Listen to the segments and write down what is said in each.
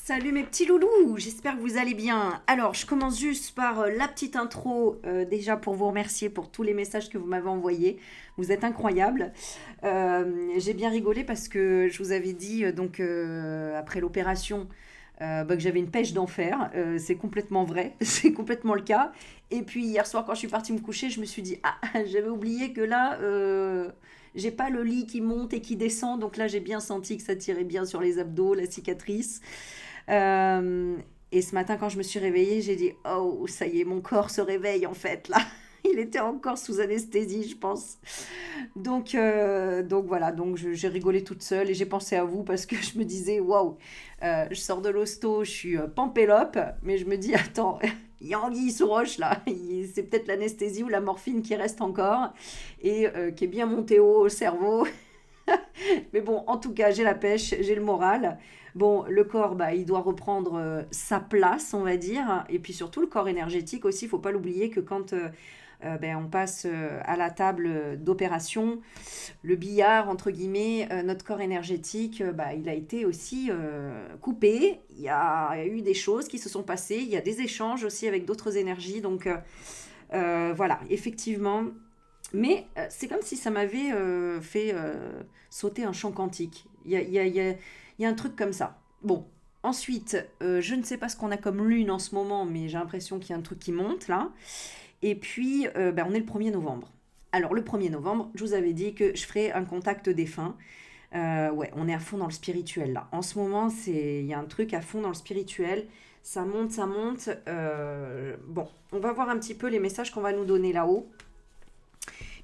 Salut mes petits loulous, j'espère que vous allez bien. Alors, je commence juste par la petite intro, déjà pour vous remercier pour tous les messages que vous m'avez envoyés. Vous êtes incroyables. J'ai bien rigolé parce que je vous avais dit, après l'opération, que j'avais une pêche d'enfer. C'est complètement vrai, c'est complètement le cas. Et puis hier soir, quand je suis partie me coucher, je me suis dit, ah, j'avais oublié que là, j'ai pas le lit qui monte et qui descend. Donc là, j'ai bien senti que ça tirait bien sur les abdos, la cicatrice. Euh, et ce matin, quand je me suis réveillée, j'ai dit, oh, ça y est, mon corps se réveille en fait là. Il était encore sous anesthésie, je pense. Donc voilà, j'ai rigolé toute seule et j'ai pensé à vous parce que je me disais, waouh, je sors de l'hosto, je suis pampélope, mais je me dis, attends, il y a anguille sous roche là, c'est peut-être l'anesthésie ou la morphine qui reste encore et qui est bien montée haut au cerveau. Mais bon, en tout cas, j'ai la pêche, j'ai le moral. Bon, le corps, bah, il doit reprendre sa place, on va dire. Et puis surtout, le corps énergétique aussi, il ne faut pas l'oublier que quand on passe à la table d'opération, le billard, entre guillemets, notre corps énergétique, il a été aussi coupé. Il y a eu des choses qui se sont passées. Il y a des échanges aussi avec d'autres énergies. Voilà, effectivement, mais c'est comme si ça m'avait fait sauter un champ quantique. Il y a un truc comme ça. Bon, ensuite, je ne sais pas ce qu'on a comme lune en ce moment, mais j'ai l'impression qu'il y a un truc qui monte là. Et puis, on est le 1er novembre. Alors, le 1er novembre, je vous avais dit que je ferais un contact défunt. Ouais, on est à fond dans le spirituel là. En ce moment, il y a un truc à fond dans le spirituel. Ça monte, ça monte. Bon, on va voir un petit peu les messages qu'on va nous donner là-haut.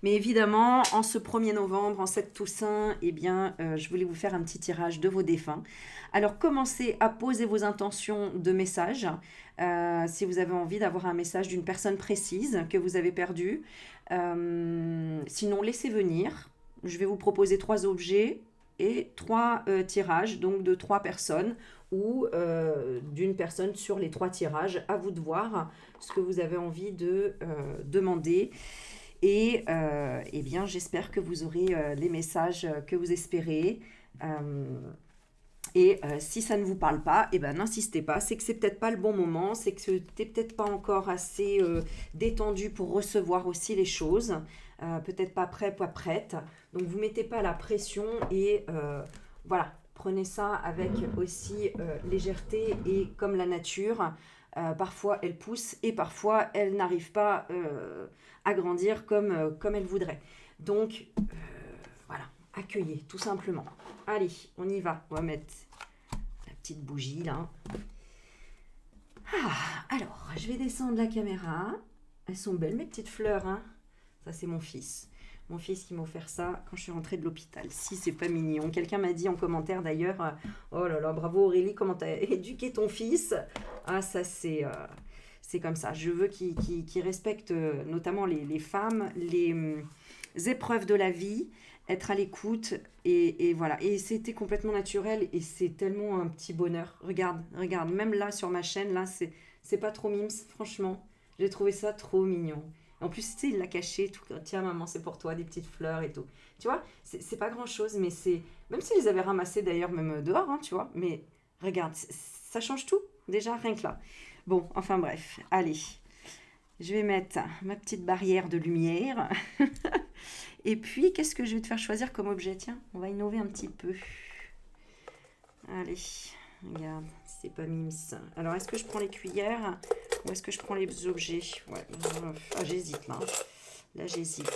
Mais évidemment, en ce 1er novembre, en cette Toussaint, eh bien, je voulais vous faire un petit tirage de vos défunts. Alors, commencez à poser vos intentions de message. Si vous avez envie d'avoir un message d'une personne précise que vous avez perdue. Sinon, laissez venir. Je vais vous proposer 3 objets et 3 tirages, donc de 3 personnes ou d'une personne sur les 3 tirages. À vous de voir ce que vous avez envie de demander. Et eh bien, j'espère que vous aurez les messages que vous espérez. Euh, si ça ne vous parle pas, eh ben, n'insistez pas. C'est que c'est peut-être pas le bon moment. C'est que t'es peut-être pas encore assez détendu pour recevoir aussi les choses. Peut-être pas prêt, pas prête. Donc, vous mettez pas la pression et voilà. Prenez ça avec aussi légèreté et comme la nature. Parfois, elle pousse et parfois, elle n'arrive pas à grandir comme elle voudrait. Donc, voilà, accueillez, tout simplement. Allez, on y va. On va mettre la petite bougie, là. Alors, je vais descendre la caméra. Elles sont belles, mes petites fleurs, hein. Ça, c'est mon fils. Mon fils qui m'a offert ça quand je suis rentrée de l'hôpital. Si, c'est pas mignon. Quelqu'un m'a dit en commentaire d'ailleurs, oh là là, bravo Aurélie, comment t'as éduqué ton fils. Ah, ça c'est comme ça. Je veux qu'il respecte notamment les femmes, les épreuves de la vie, être à l'écoute et voilà. Et c'était complètement naturel et c'est tellement un petit bonheur. Regarde, regarde, même là sur ma chaîne, là, c'est pas trop mimes, franchement. J'ai trouvé ça trop mignon. En plus, tu sais, il l'a caché, tout. Tiens, maman, c'est pour toi, des petites fleurs et tout. Tu vois, c'est pas grand chose, mais c'est. Même s'ils les avaient ramassés d'ailleurs, même dehors, hein, tu vois, mais regarde, ça change tout, déjà, rien que là. Bon, enfin bref, allez. Je vais mettre ma petite barrière de lumière. Et puis, qu'est-ce que je vais te faire choisir comme objet? Tiens, on va innover un petit peu. Allez, regarde, c'est pas mimes. Alors, est-ce que je prends les cuillères ou est-ce que je prends les objets? Ouais, j'hésite là. Là, j'hésite.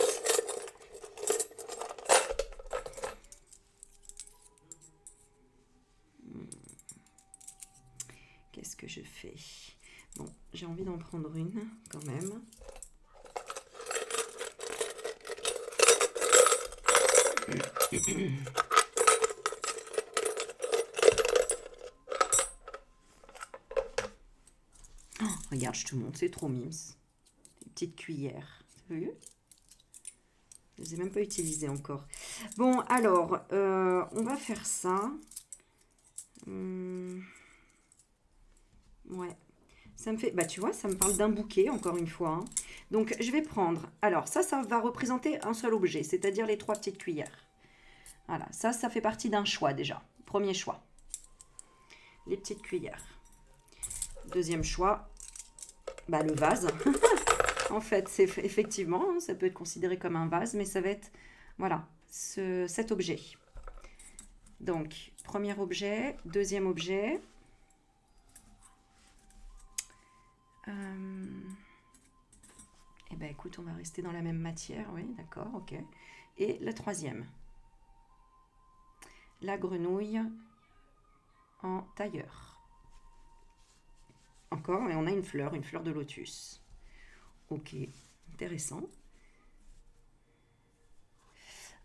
Qu'est-ce que je fais? Bon, j'ai envie d'en prendre une quand même. Oh, regarde, je te montre, c'est trop mimes. Des petites cuillères. T'as vu? Je ne les ai même pas utilisées encore. Bon, alors, on va faire ça. Ouais. Ça me fait... Bah, tu vois, ça me parle d'un bouquet, encore une fois. Hein. Donc, je vais prendre... Alors, ça va représenter un seul objet, c'est-à-dire les 3 petites cuillères. Voilà, ça fait partie d'un choix déjà. Premier choix. les petites cuillères. Deuxième choix, bah, le vase. En fait, c'est effectivement, hein, ça peut être considéré comme un vase, mais ça va être, voilà, cet objet. Donc, premier objet, deuxième objet. Eh bien, écoute, on va rester dans la même matière, oui, d'accord, ok. Et la troisième, la grenouille en tailleur. Encore, et on a une fleur de lotus. Ok, intéressant.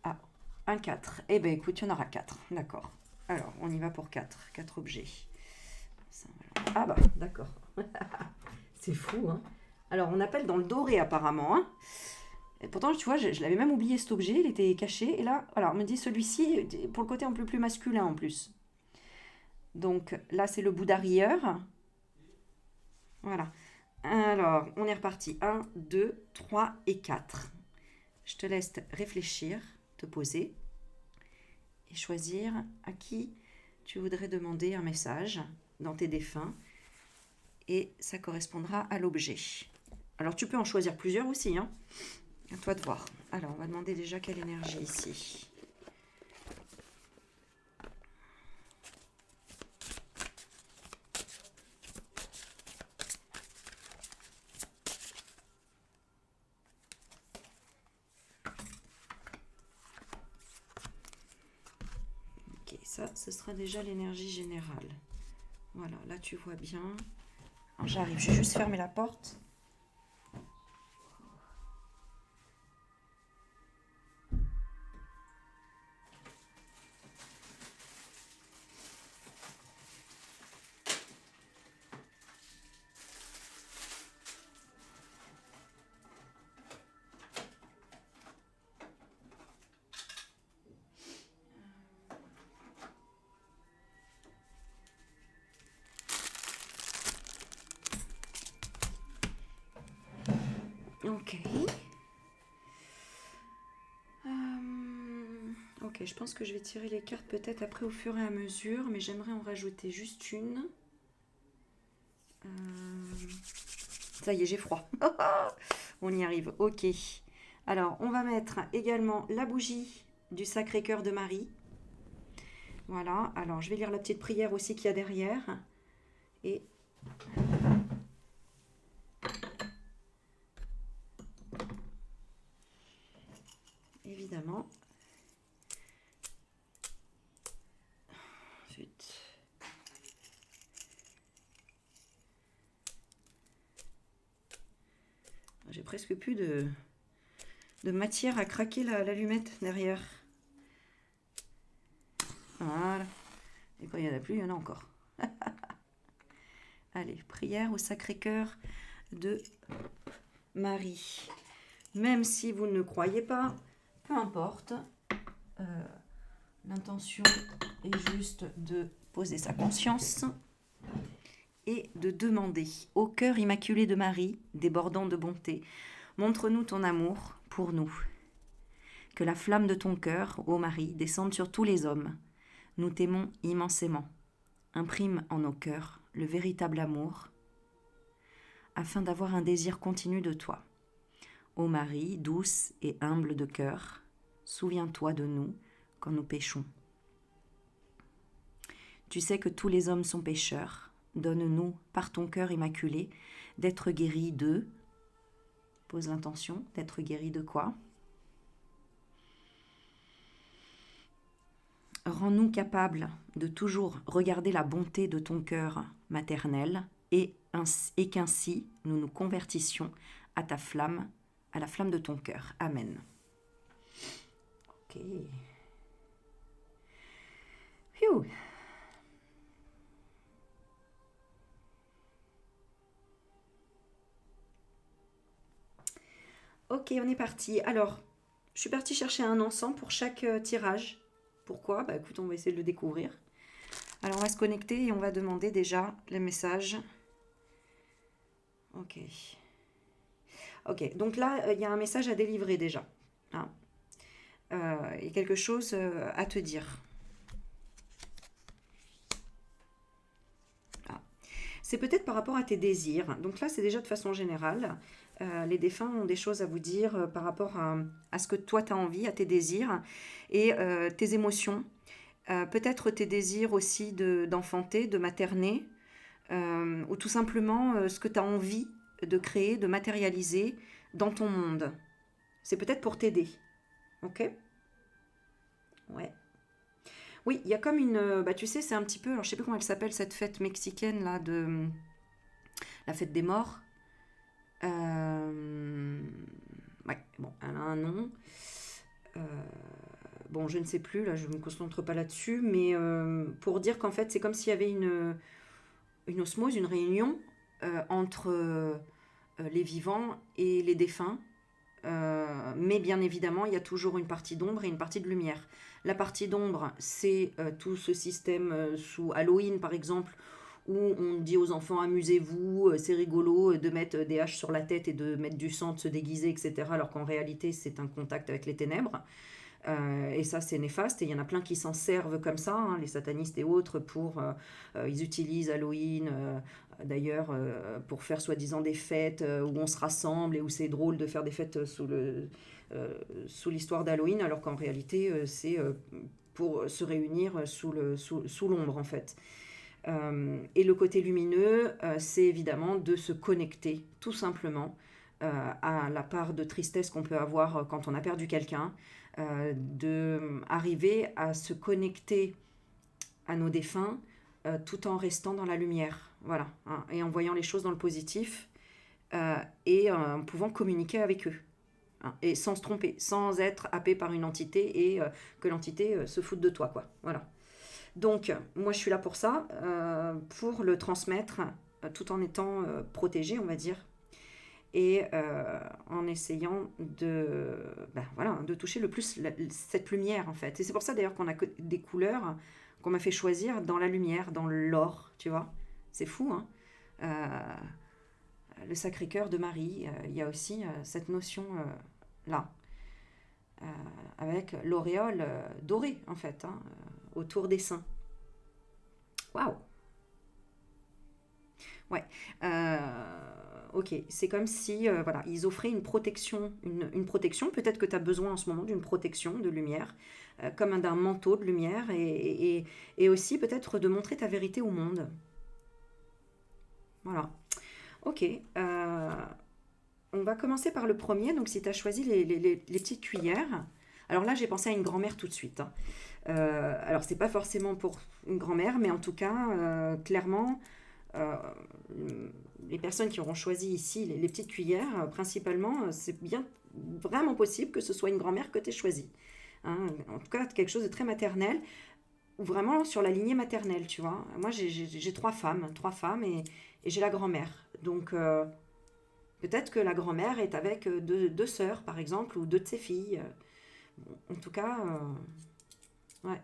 Ah, un 4. Eh bien, écoute, il y en aura 4, d'accord. Alors, on y va pour 4 objets. Ça, voilà. Ah bah, d'accord. C'est fou, hein. Alors, on appelle dans le doré, apparemment, hein. Et pourtant, tu vois, je l'avais même oublié, cet objet, il était caché. Et là, alors, on me dit celui-ci, pour le côté un peu plus masculin, en plus. Donc, là, c'est le Bouddha rieur. Voilà. Alors, on est reparti. 1, 2, 3 et 4. Je te laisse réfléchir, te poser et choisir à qui tu voudrais demander un message dans tes défunts. Et ça correspondra à l'objet. Alors, tu peux en choisir plusieurs aussi, hein. À toi de voir. Alors, on va demander déjà quelle énergie ici. Ok, ça, ce sera déjà l'énergie générale. Voilà, là tu vois bien. J'arrive, je vais juste fermer la porte. Ok. Ok, je pense que je vais tirer les cartes peut-être après au fur et à mesure, mais j'aimerais en rajouter juste une. Ça y est, j'ai froid. On y arrive, ok. Alors, on va mettre également la bougie du Sacré-Cœur de Marie. Voilà, alors je vais lire la petite prière aussi qu'il y a derrière. Et évidemment, ensuite, j'ai presque plus de matière à craquer l'allumette derrière. Voilà. Et quand il n'y en a plus, il y en a encore. Allez, prière au Sacré-Cœur de Marie. Même si vous ne croyez pas, peu importe. L'intention est juste de poser sa conscience et de demander au cœur immaculé de Marie, débordant de bonté, montre-nous ton amour pour nous. Que la flamme de ton cœur, ô Marie, descende sur tous les hommes. Nous t'aimons immensément. Imprime en nos cœurs le véritable amour, afin d'avoir un désir continu de toi. Ô Marie, douce et humble de cœur, souviens-toi de nous quand nous péchons. Tu sais que tous les hommes sont pécheurs. Donne-nous, par ton cœur immaculé, d'être guéris de... Pose l'intention, d'être guéris de quoi? Rends-nous capables de toujours regarder la bonté de ton cœur maternel et qu'ainsi nous nous convertissions à ta flamme, à la flamme de ton cœur. Amen. Ok. Phew. Ok, on est parti. Alors, je suis partie chercher un encens pour chaque tirage. Pourquoi? Bah écoute, on va essayer de le découvrir. Alors, on va se connecter et on va demander déjà les messages. Ok. Ok, donc là, il y a un message à délivrer déjà. Hein. Et quelque chose à te dire. C'est peut-être par rapport à tes désirs. Donc là, c'est déjà de façon générale. Les défunts ont des choses à vous dire par rapport à ce que toi, tu as envie, à tes désirs et tes émotions. Peut-être tes désirs aussi d'enfanter, de materner, ou tout simplement ce que tu as envie de créer, de matérialiser dans ton monde. C'est peut-être pour t'aider. Ok? Ouais. Oui, il y a comme une. Bah, tu sais, c'est un petit peu. Alors, je sais plus comment elle s'appelle, cette fête mexicaine, là, de. La fête des morts. Euh, Ouais, bon, elle a un nom. Euh, Bon, je ne sais plus, là, je ne me concentre pas là-dessus, mais pour dire qu'en fait, c'est comme s'il y avait une osmose, une réunion entre les vivants et les défunts. Mais bien évidemment, il y a toujours une partie d'ombre et une partie de lumière. La partie d'ombre, c'est tout ce système sous Halloween, par exemple, où on dit aux enfants amusez-vous, c'est rigolo de mettre des haches sur la tête et de mettre du sang, de se déguiser, etc. Alors qu'en réalité, c'est un contact avec les ténèbres. Et ça, c'est néfaste. Et il y en a plein qui s'en servent comme ça, hein, les satanistes et autres, ils utilisent Halloween, d'ailleurs, pour faire soi-disant des fêtes où on se rassemble et où c'est drôle de faire des fêtes sous l'histoire d'Halloween, alors qu'en réalité, c'est pour se réunir sous l'ombre, en fait. Et le côté lumineux, c'est évidemment de se connecter, tout simplement, à la part de tristesse qu'on peut avoir quand on a perdu quelqu'un, d'arriver à se connecter à nos défunts tout en restant dans la lumière, voilà, hein, et en voyant les choses dans le positif et en pouvant communiquer avec eux. Hein, et sans se tromper, sans être happé par une entité et que l'entité se foute de toi, quoi. Voilà. Donc, moi, je suis là pour ça, pour le transmettre tout en étant protégé, on va dire, et en essayant ben, voilà, de toucher le plus cette lumière, en fait. Et c'est pour ça, d'ailleurs, qu'on a des couleurs qu'on m'a fait choisir dans la lumière, dans l'or, tu vois. C'est fou, hein. Le Sacré-Cœur de Marie, il y a aussi cette notion-là, avec l'auréole dorée, en fait, hein, autour des seins. Waouh! Ouais. Ok, c'est comme si voilà, ils offraient une protection, une protection. Peut-être que tu as besoin en ce moment d'une protection de lumière, comme d'un manteau de lumière, et aussi peut-être de montrer ta vérité au monde. Voilà. Ok. On va commencer par le premier. Donc, si tu as choisi les petites cuillères. Alors là, j'ai pensé à une grand-mère tout de suite, hein. Alors, c'est pas forcément pour une grand-mère, mais en tout cas, clairement, euh, les personnes qui auront choisi ici les petites cuillères, principalement, c'est bien vraiment possible que ce soit une grand-mère que tu aies choisie. Hein. En tout cas, quelque chose de très maternel, ou vraiment sur la lignée maternelle, tu vois. Moi, j'ai trois femmes et j'ai la grand-mère. Donc, peut-être que la grand-mère est avec deux sœurs, par exemple, ou deux de ses filles. En tout cas, ouais.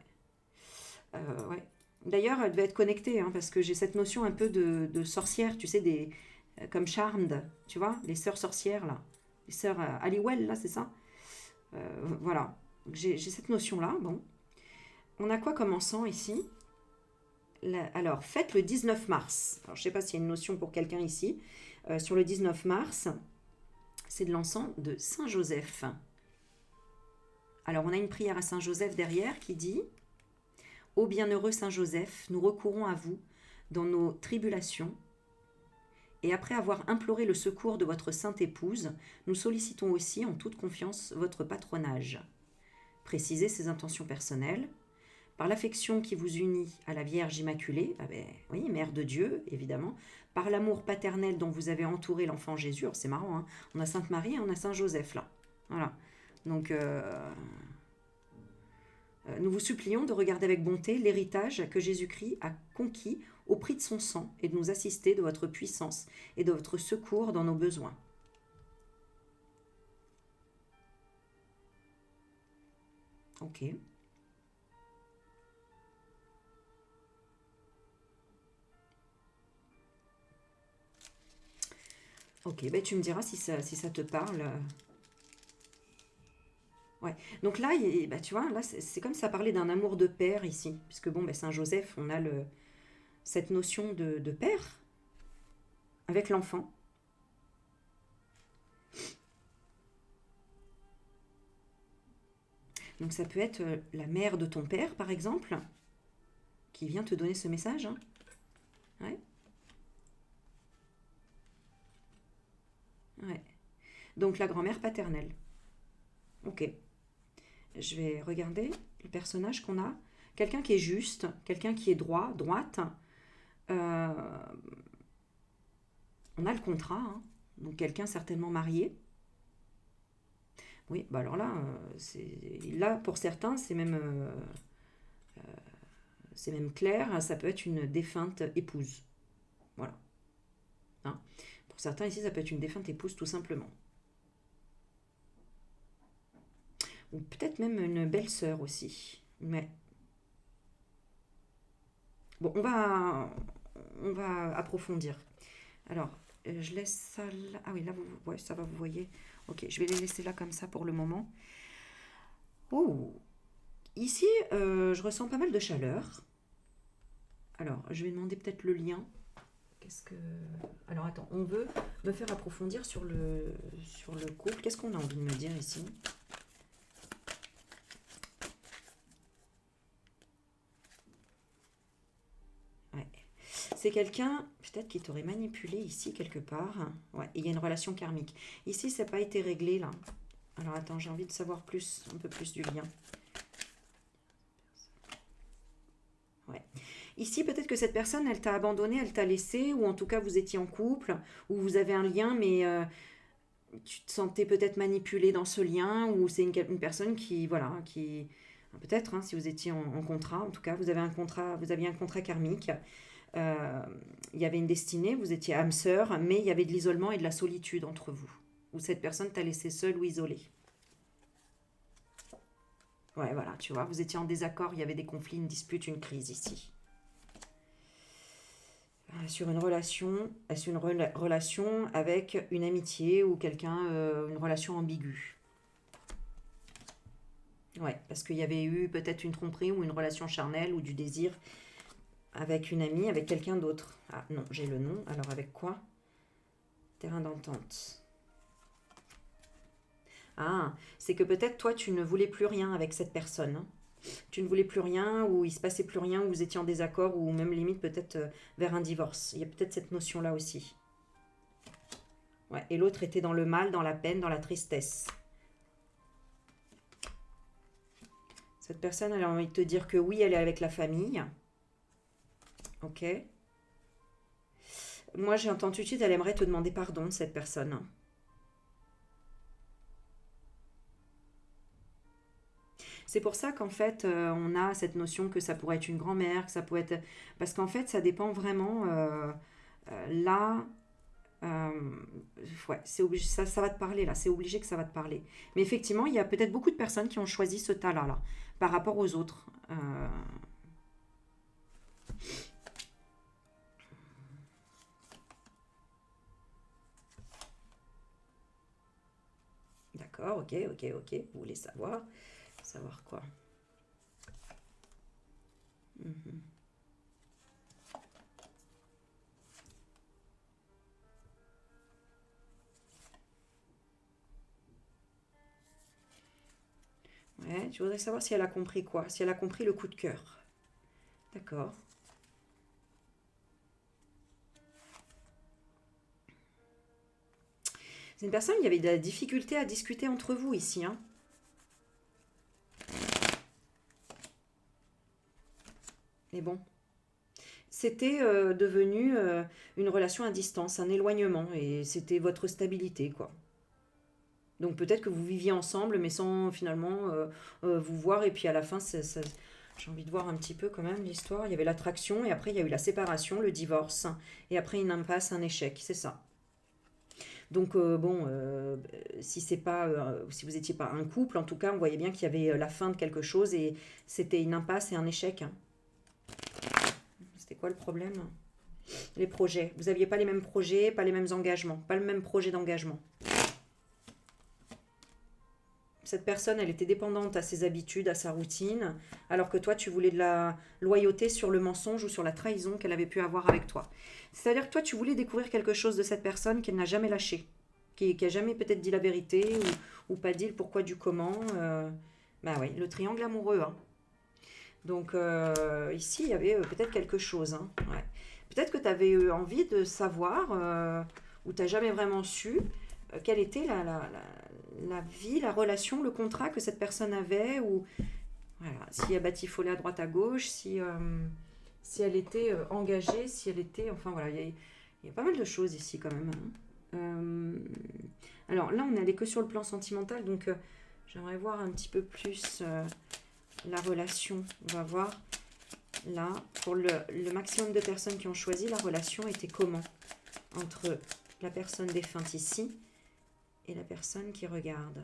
Ouais. D'ailleurs, elle devait être connectée, hein, parce que j'ai cette notion un peu de sorcière, tu sais, comme Charmed, tu vois, les sœurs sorcières, là. Les sœurs Halliwell, là, c'est ça. Voilà. J'ai cette notion-là. Bon. On a quoi comme encens ici? Alors, fête le 19 mars. Alors, je ne sais pas s'il y a une notion pour quelqu'un ici. Sur le 19 mars, c'est de l'encens de Saint-Joseph. Alors, on a une prière à Saint-Joseph derrière qui dit: Ô bienheureux Saint-Joseph, nous recourons à vous dans nos tribulations, et après avoir imploré le secours de votre sainte épouse, nous sollicitons aussi en toute confiance votre patronage. Précisez ses intentions personnelles. Par l'affection qui vous unit à la Vierge Immaculée, ah ben, oui, Mère de Dieu, évidemment, par l'amour paternel dont vous avez entouré l'enfant Jésus. Alors, c'est marrant, hein, on a Sainte Marie et on a Saint Joseph là. Voilà. Donc, nous vous supplions de regarder avec bonté l'héritage que Jésus-Christ a conquis au prix de son sang et de nous assister de votre puissance et de votre secours dans nos besoins. Ok. Ok, ben tu me diras si ça te parle. Ouais. Donc là, bah, tu vois, là, c'est comme ça parlait d'un amour de père ici. Puisque bon, ben, Saint Joseph, on a cette notion de père. avec l'enfant. Donc ça peut être la mère de ton père, par exemple, qui vient te donner ce message. Hein. Ouais, ouais. Donc la grand-mère paternelle. Ok. Je vais regarder le personnage qu'on a. Quelqu'un qui est juste, quelqu'un qui est droite. Euh, on a le contrat, hein. Donc quelqu'un certainement marié. Oui, bah alors là, là pour certains, c'est même clair, ça peut être une défunte épouse. Voilà. Hein. Pour certains ici, ça peut être une défunte épouse tout simplement. Ou peut-être même une belle-sœur aussi. Mais bon, on va approfondir. Alors, je laisse ça là. Ah oui, là, ouais, ça va, vous voyez. Ok, je vais les laisser là comme ça pour le moment. Oh, ici, je ressens pas mal de chaleur. Alors, je vais demander peut-être le lien. Qu'est-ce que... Alors, attends, on veut me faire approfondir sur le couple. Qu'est-ce qu'on a envie de me dire ici? Ouais. C'est quelqu'un, peut-être qui t'aurait manipulé ici quelque part. Ouais, il y a une relation karmique. Ici, ça n'a pas été réglé là. Alors attends, j'ai envie de savoir plus, un peu plus du lien. Ouais. Ici, peut-être que cette personne, elle t'a abandonné, elle t'a laissé, ou en tout cas vous étiez en couple, ou vous avez un lien, mais tu te sentais peut-être manipulé dans ce lien, ou c'est une personne qui, voilà, qui, peut-être, hein, si vous étiez en contrat, en tout cas, vous aviez un contrat karmique. Euh, il y avait une destinée, vous étiez âme sœur, mais il y avait de l'isolement et de la solitude entre vous, où cette personne t'a laissé seul ou isolé. Ouais, voilà, tu vois, vous étiez en désaccord, il y avait des conflits, une dispute, une crise ici. Sur une relation, est-ce une relation avec une amitié ou quelqu'un, une relation ambiguë? Ouais, parce qu'il y avait eu peut-être une tromperie ou une relation charnelle ou du désir avec une amie, avec quelqu'un d'autre. Ah non, j'ai le nom, alors avec quoi? Terrain d'entente. Ah, c'est que peut-être toi tu ne voulais plus rien avec cette personne. Hein. Tu ne voulais plus rien, ou il se passait plus rien, ou vous étiez en désaccord, ou même limite peut-être vers un divorce. Il y a peut-être cette notion-là aussi. Ouais, et l'autre était dans le mal, dans la peine, dans la tristesse. Cette personne, elle a envie de te dire que oui, elle est avec la famille. Ok. Moi, j'ai entendu tout de suite, elle aimerait te demander pardon, cette personne. C'est pour ça qu'en fait, on a cette notion que ça pourrait être une grand-mère, que ça pourrait être... Parce qu'en fait, ça dépend vraiment... là, euh, ouais, c'est obligé, ça va te parler là, c'est obligé que ça va te parler. Mais effectivement, il y a peut-être beaucoup de personnes qui ont choisi ce tas-là, là, par rapport aux autres. D'accord, ok, ok, ok. Vous voulez savoir? Savoir quoi? Mhm. Ouais, tu voudrais savoir si elle a compris quoi? Si elle a compris le coup de cœur. D'accord. C'est une personne, il y avait de la difficulté à discuter entre vous ici, hein. Mais bon, c'était devenu une relation à distance, un éloignement, et c'était votre stabilité, quoi. Donc peut-être que vous viviez ensemble, mais sans finalement vous voir, et puis à la fin, j'ai envie de voir un petit peu quand même l'histoire. Il y avait l'attraction, et après il y a eu la séparation, le divorce, et après une impasse, un échec, c'est ça. Donc bon, si c'est pas, si vous n'étiez pas un couple, en tout cas, on voyait bien qu'il y avait la fin de quelque chose, et c'était une impasse et un échec. Hein. C'était quoi le problème? Les projets. Vous n'aviez pas les mêmes projets, pas les mêmes engagements, pas le même projet d'engagement. Cette personne, elle était dépendante à ses habitudes, à sa routine, alors que toi, tu voulais de la loyauté sur le mensonge ou sur la trahison qu'elle avait pu avoir avec toi. C'est-à-dire que toi, tu voulais découvrir quelque chose de cette personne qu'elle n'a jamais lâché, qui a jamais peut-être dit la vérité ou pas dit le pourquoi du comment. Bah oui, le triangle amoureux, hein. Donc ici, il y avait peut-être quelque chose, hein. Ouais. Peut-être que tu avais envie de savoir, ou tu n'as jamais vraiment su, quelle était la vie, la relation, le contrat que cette personne avait, ou voilà, si elle batifolait à droite à gauche, si elle était engagée, si elle était... Enfin voilà, il y a pas mal de choses ici quand même, hein. Euh, alors là, on n'est allé que sur le plan sentimental, donc j'aimerais voir un petit peu plus la relation. On va voir là, pour le maximum de personnes qui ont choisi, la relation était comment entre la personne défunte ici et la personne qui regarde.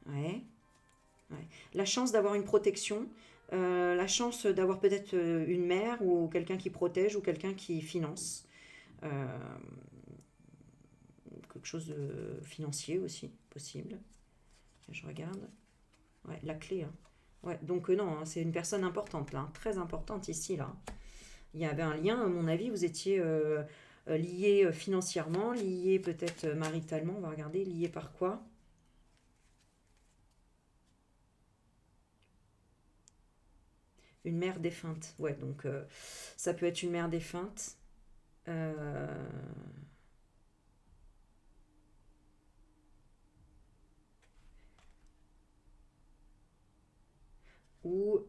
Ouais, ouais. La chance d'avoir une protection, la chance d'avoir peut-être une mère ou quelqu'un qui protège ou quelqu'un qui finance. Euh, quelque chose de financier aussi, possible. Je regarde. Ouais, la clé, hein. Ouais, donc non, hein, c'est une personne importante là, hein, très importante ici là. Il y avait un lien, à mon avis, vous étiez liés financièrement, liés peut-être maritalement, on va regarder, liés par quoi? Une mère défunte, ouais, donc ça peut être une mère défunte. euh, ou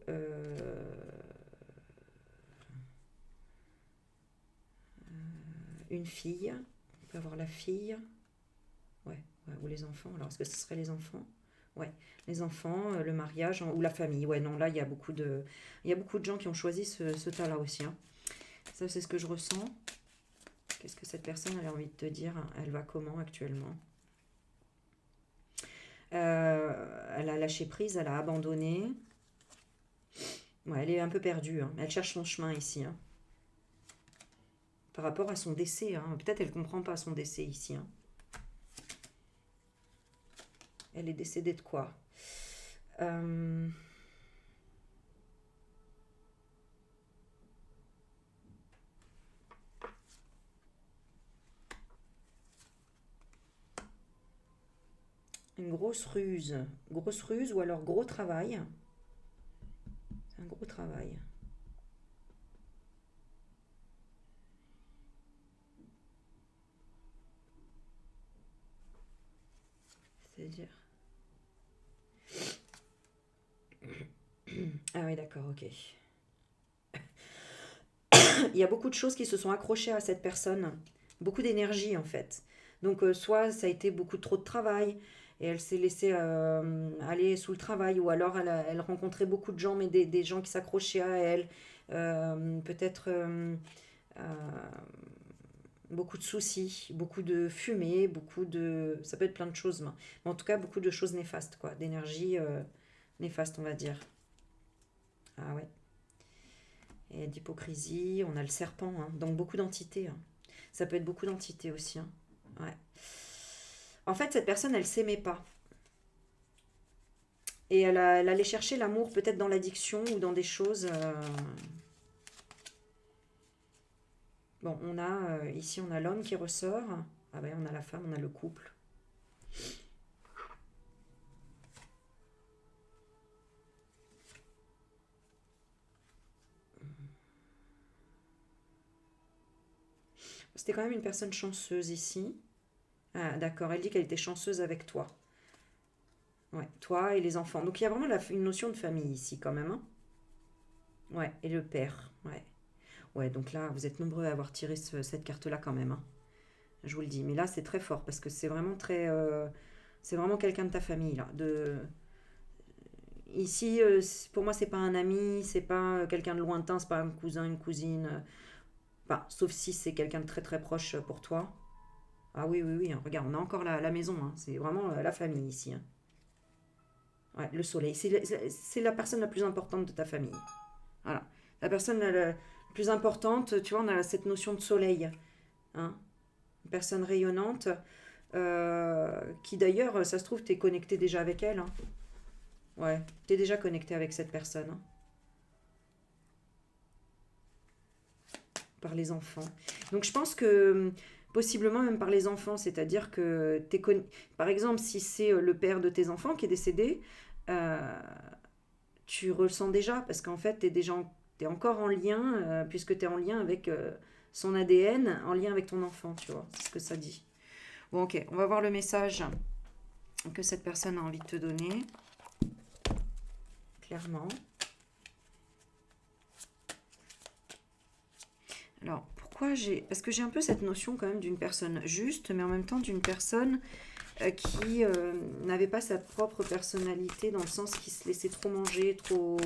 une fille, on peut avoir la fille, ouais, ouais, ou les enfants, alors est-ce que ce serait les enfants? Ouais, les enfants, le mariage ou la famille. Ouais, non, là, il y a beaucoup de gens qui ont choisi ce tas-là aussi, hein. Ça, c'est ce que je ressens. Qu'est-ce que cette personne a envie de te dire? Elle va comment actuellement? Elle a lâché prise, elle a abandonné. Ouais, elle est un peu perdue, hein. Elle cherche son chemin ici, hein. Par rapport à son décès, hein. Peut-être elle ne comprend pas son décès ici, hein. Elle est décédée de quoi? Euh, une grosse ruse. Grosse ruse ou alors gros travail. C'est un gros travail. C'est-à-dire... Ah oui, d'accord, ok. Il y a beaucoup de choses qui se sont accrochées à cette personne, beaucoup d'énergie en fait. Donc soit ça a été beaucoup trop de travail et elle s'est laissée aller sous le travail, ou alors elle rencontrait beaucoup de gens, mais des gens qui s'accrochaient à elle. Peut-être euh, beaucoup de soucis, beaucoup de fumée, beaucoup de... Ça peut être plein de choses, mais en tout cas beaucoup de choses néfastes, quoi, d'énergie néfaste, on va dire. Ah ouais. Et d'hypocrisie, on a le serpent, hein, donc beaucoup d'entités, hein. Ça peut être beaucoup d'entités aussi, hein. Ouais. En fait, cette personne, elle s'aimait pas. Et elle allait chercher l'amour peut-être dans l'addiction ou dans des choses. Bon, on a ici, on a l'homme qui ressort. Ah ben, on a la femme, on a le couple. C'était quand même une personne chanceuse ici. Ah, d'accord, elle dit qu'elle était chanceuse avec toi. Ouais, toi et les enfants. Donc il y a vraiment une notion de famille ici quand même, hein. Ouais, et le père. Ouais. Ouais, donc là, vous êtes nombreux à avoir tiré cette carte-là quand même, hein. Je vous le dis. Mais là, c'est très fort parce que c'est vraiment très. C'est vraiment quelqu'un de ta famille, là. Ici, pour moi, c'est pas un ami, c'est pas quelqu'un de lointain, c'est pas un cousin, une cousine. Enfin, sauf si c'est quelqu'un de très très proche pour toi. Ah oui, oui, oui, hein. Regarde, on a encore la maison, hein. C'est vraiment la famille ici, hein. Ouais, le soleil. C'est la personne la plus importante de ta famille. Voilà. La personne la plus importante, tu vois, on a cette notion de soleil, hein. Une personne rayonnante. qui d'ailleurs, ça se trouve, t'es connecté déjà avec elle. Hein. Ouais, t'es déjà connecté avec cette personne, hein, par les enfants. Donc je pense que possiblement même par les enfants, c'est-à-dire que par exemple, si c'est le père de tes enfants qui est décédé, euh, tu ressens déjà, parce qu'en fait, t'es encore en lien, puisque tu es en lien avec son ADN, en lien avec ton enfant, tu vois, c'est ce que ça dit. Bon, ok, on va voir le message que cette personne a envie de te donner, clairement. Alors, pourquoi j'ai... Parce que j'ai un peu cette notion quand même d'une personne juste, mais en même temps d'une personne qui n'avait pas sa propre personnalité, dans le sens qui se laissait trop manger, trop...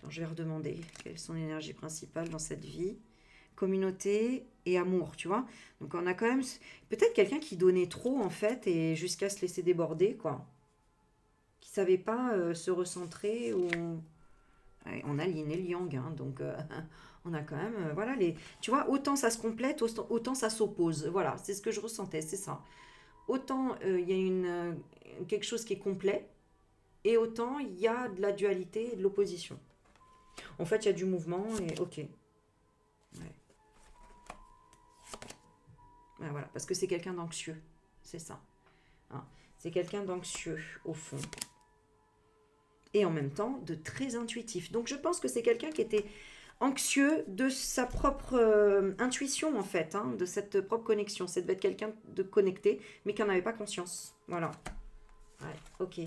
Alors, je vais redemander quelle est son énergie principale dans cette vie. Communauté et amour, tu vois. Donc on a quand même peut-être quelqu'un qui donnait trop en fait et jusqu'à se laisser déborder, quoi. Qui savait pas se recentrer ou... Ouais, on a l'yin et le yang, hein, donc on a quand même... voilà, tu vois, autant ça se complète, autant ça s'oppose. Voilà, c'est ce que je ressentais, c'est ça. Autant il y a quelque chose qui est complet, et autant il y a de la dualité et de l'opposition. En fait, il y a du mouvement et ok. Ouais. Ouais, voilà, parce que c'est quelqu'un d'anxieux, c'est ça. Hein. C'est quelqu'un d'anxieux, au fond. Et en même temps, de très intuitif. Donc je pense que c'est quelqu'un qui était anxieux de sa propre intuition, en fait, hein, de cette propre connexion. Ça devait être quelqu'un de connecté, mais qui n'en avait pas conscience. Voilà. Ouais, ok.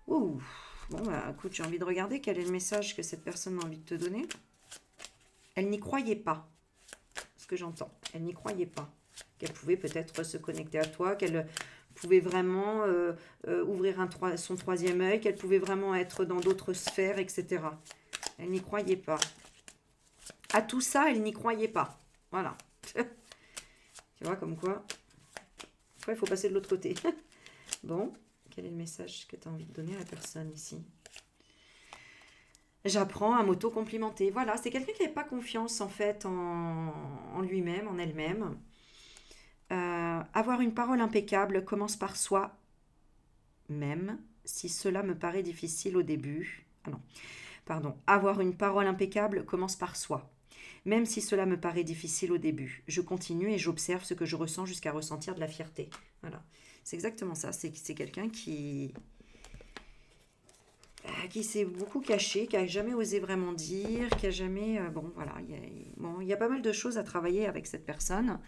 Ouh. Bon, bah écoute, j'ai envie de regarder quel est le message que cette personne a envie de te donner. Elle n'y croyait pas, ce que j'entends. Elle n'y croyait pas. Qu'elle pouvait peut-être se connecter à toi, qu'elle pouvait vraiment ouvrir son troisième œil, qu'elle pouvait vraiment être dans d'autres sphères, etc. Elle n'y croyait pas. À tout ça, elle n'y croyait pas. Voilà. Tu vois, comme quoi. Après, il faut passer de l'autre côté. Bon, quel est le message que tu as envie de donner à la personne ici? J'apprends à m'auto-complimenter. Voilà, c'est quelqu'un qui n'avait pas confiance en fait en lui-même, en elle-même. Avoir une parole impeccable commence par soi, même si cela me paraît difficile au début. Ah non, pardon. Avoir une parole impeccable commence par soi, même si cela me paraît difficile au début. Je continue et j'observe ce que je ressens jusqu'à ressentir de la fierté. Voilà, c'est exactement ça. C'est quelqu'un qui s'est beaucoup caché, qui a jamais osé vraiment dire, qui a jamais... bon, voilà, il y a pas mal de choses à travailler avec cette personne.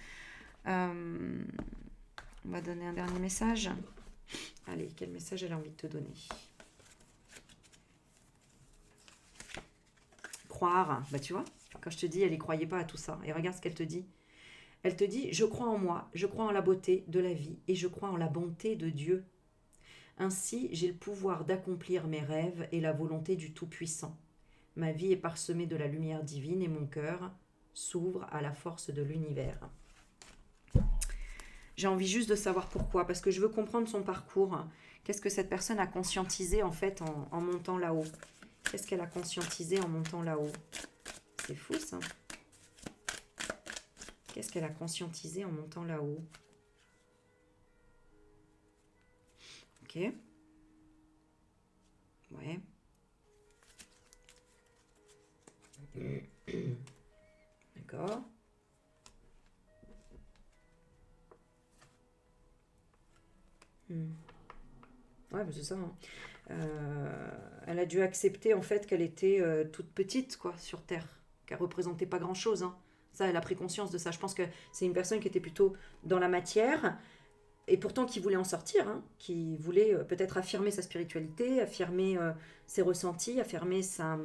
On va donner un dernier message. Allez, quel message elle a envie de te donner? Croire, bah tu vois, quand je te dis, elle y croyait pas à tout ça. Et regarde ce qu'elle te dit. Elle te dit, je crois en moi, je crois en la beauté de la vie et je crois en la bonté de Dieu. Ainsi, j'ai le pouvoir d'accomplir mes rêves et la volonté du Tout-Puissant. Ma vie est parsemée de la lumière divine et mon cœur s'ouvre à la force de l'univers. J'ai envie juste de savoir pourquoi, parce que je veux comprendre son parcours. Qu'est-ce que cette personne a conscientisé en fait en montant là-haut? Qu'est-ce qu'elle a conscientisé en montant là-haut? C'est fou ça. Qu'est-ce qu'elle a conscientisé en montant là-haut? Ok. Ouais. D'accord. Ouais, bah c'est ça. Hein. Elle a dû accepter en fait qu'elle était toute petite quoi sur Terre, qu'elle représentait pas grand-chose. Hein. Ça, elle a pris conscience de ça. Je pense que c'est une personne qui était plutôt dans la matière et pourtant qui voulait en sortir, hein, qui voulait peut-être affirmer sa spiritualité, affirmer ses ressentis, affirmer sa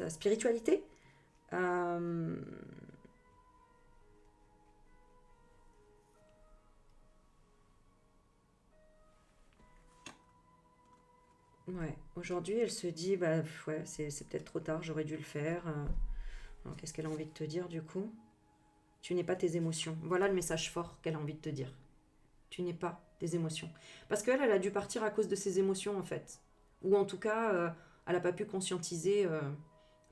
spiritualité. Euh, ouais, aujourd'hui, elle se dit, bah ouais, c'est peut-être trop tard, j'aurais dû le faire. Alors, qu'est-ce qu'elle a envie de te dire du coup? Tu n'es pas tes émotions. Voilà le message fort qu'elle a envie de te dire. Tu n'es pas tes émotions. Parce qu'elle, elle a dû partir à cause de ses émotions en fait. Ou en tout cas, elle n'a pas pu conscientiser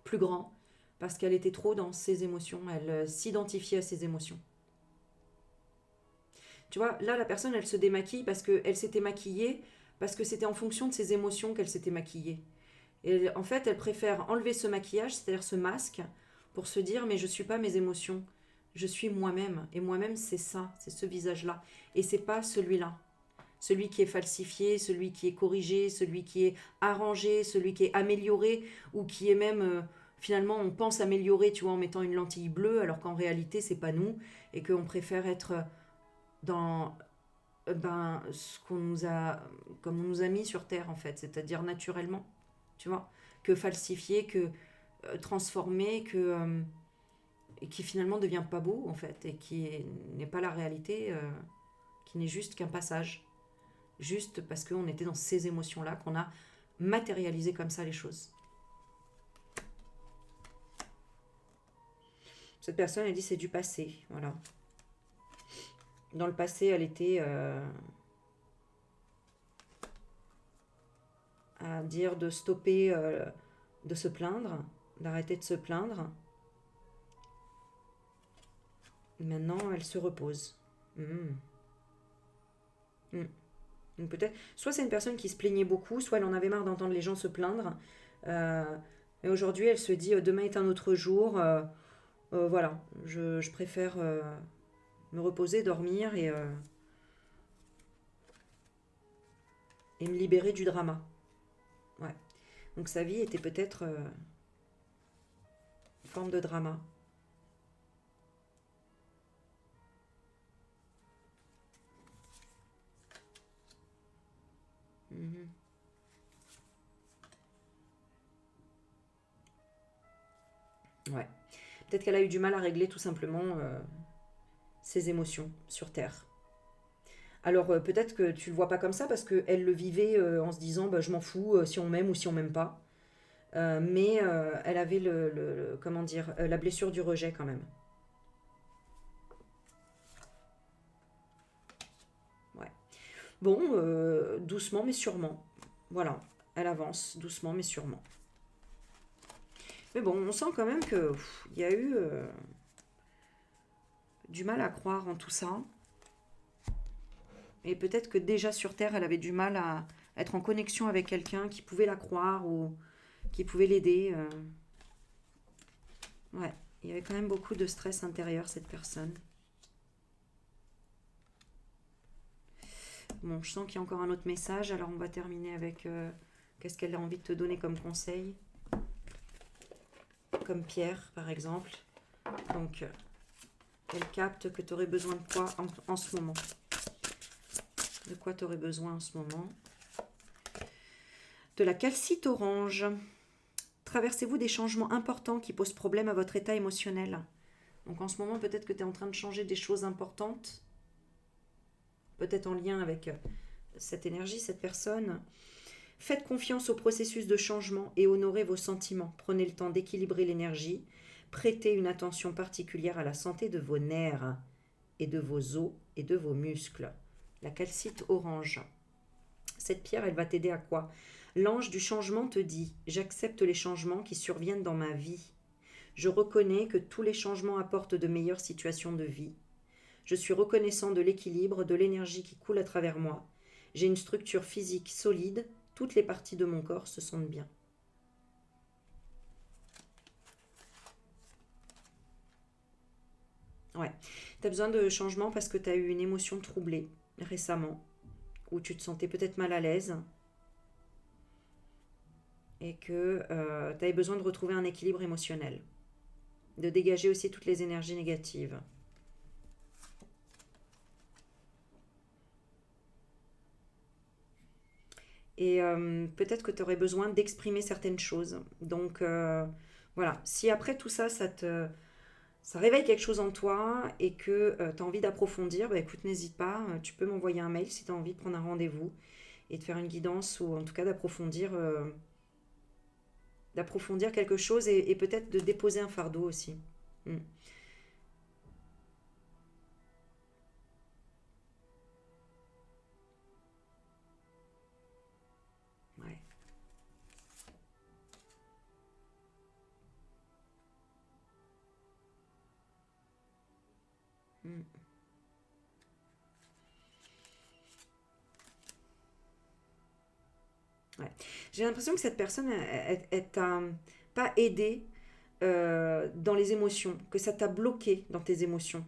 plus grand. Parce qu'elle était trop dans ses émotions. Elle s'identifiait à ses émotions. Tu vois, là, la personne, elle se démaquille parce qu'elle s'était maquillée, parce que c'était en fonction de ses émotions qu'elle s'était maquillée. Et en fait, elle préfère enlever ce maquillage, c'est-à-dire ce masque, pour se dire, mais je ne suis pas mes émotions, je suis moi-même. Et moi-même, c'est ça, c'est ce visage-là. Et c'est pas celui-là. Celui qui est falsifié, celui qui est corrigé, celui qui est arrangé, celui qui est amélioré, ou qui est même, finalement, on pense améliorer, tu vois, en mettant une lentille bleue, alors qu'en réalité, c'est pas nous, et qu'on préfère être dans ce qu'on nous a, comme on nous a mis sur Terre, en fait, c'est-à-dire naturellement, tu vois, que falsifié, que transformé, et qui finalement ne devient pas beau, en fait, et n'est pas la réalité, qui n'est juste qu'un passage. Juste parce qu'on était dans ces émotions-là, qu'on a matérialisé comme ça les choses. Cette personne, elle dit c'est du passé, voilà. Dans le passé, elle était à dire de stopper, de se plaindre, d'arrêter de se plaindre. Maintenant, elle se repose. Hmm. Hmm. Donc peut-être, soit c'est une personne qui se plaignait beaucoup, soit elle en avait marre d'entendre les gens se plaindre. Et aujourd'hui, elle se dit demain est un autre jour. Voilà, je préfère me reposer, dormir et me libérer du drama. Ouais. Donc sa vie était peut-être une forme de drama. Mhm. Ouais. Peut-être qu'elle a eu du mal à régler tout simplement ses émotions sur Terre. Alors peut-être que tu le vois pas comme ça parce qu'elle le vivait en se disant bah, je m'en fous si on m'aime ou si on m'aime pas. Mais elle avait comment dire, la blessure du rejet quand même. Ouais. Bon, doucement mais sûrement. Voilà, elle avance doucement mais sûrement. Mais bon, on sent quand même que il y a eu du mal à croire en tout ça. Et peut-être que déjà sur Terre, elle avait du mal à être en connexion avec quelqu'un qui pouvait la croire ou qui pouvait l'aider. Ouais, il y avait quand même beaucoup de stress intérieur, cette personne. Bon, je sens qu'il y a encore un autre message, alors on va terminer avec qu'est-ce qu'elle a envie de te donner comme conseil. Comme Pierre, par exemple. Donc, elle capte que tu aurais besoin de quoi en ce moment. De quoi tu aurais besoin en ce moment? De la calcite orange. Traversez-vous des changements importants qui posent problème à votre état émotionnel? Donc en ce moment, peut-être que tu es en train de changer des choses importantes, peut-être en lien avec cette énergie, cette personne. Faites confiance au processus de changement et honorez vos sentiments. Prenez le temps d'équilibrer l'énergie. Prêtez une attention particulière à la santé de vos nerfs et de vos os et de vos muscles. La calcite orange. Cette pierre, elle va t'aider à quoi? L'ange du changement te dit: j'accepte les changements qui surviennent dans ma vie. Je reconnais que tous les changements apportent de meilleures situations de vie. Je suis reconnaissant de l'équilibre, de l'énergie qui coule à travers moi. J'ai une structure physique solide. Toutes les parties de mon corps se sentent bien. Ouais. Tu as besoin de changement parce que tu as eu une émotion troublée récemment, où tu te sentais peut-être mal à l'aise et que tu avais besoin de retrouver un équilibre émotionnel, de dégager aussi toutes les énergies négatives. Et peut-être que tu aurais besoin d'exprimer certaines choses. Donc voilà, si après tout ça, ça réveille quelque chose en toi et que tu as envie d'approfondir, bah écoute, n'hésite pas, tu peux m'envoyer un mail si tu as envie de prendre un rendez-vous et de faire une guidance ou en tout cas d'approfondir quelque chose et peut-être de déposer un fardeau aussi. Mm. Ouais. Mm. Ouais. J'ai l'impression que cette personne, elle t'a pas aidé dans les émotions, que ça t'a bloqué dans tes émotions,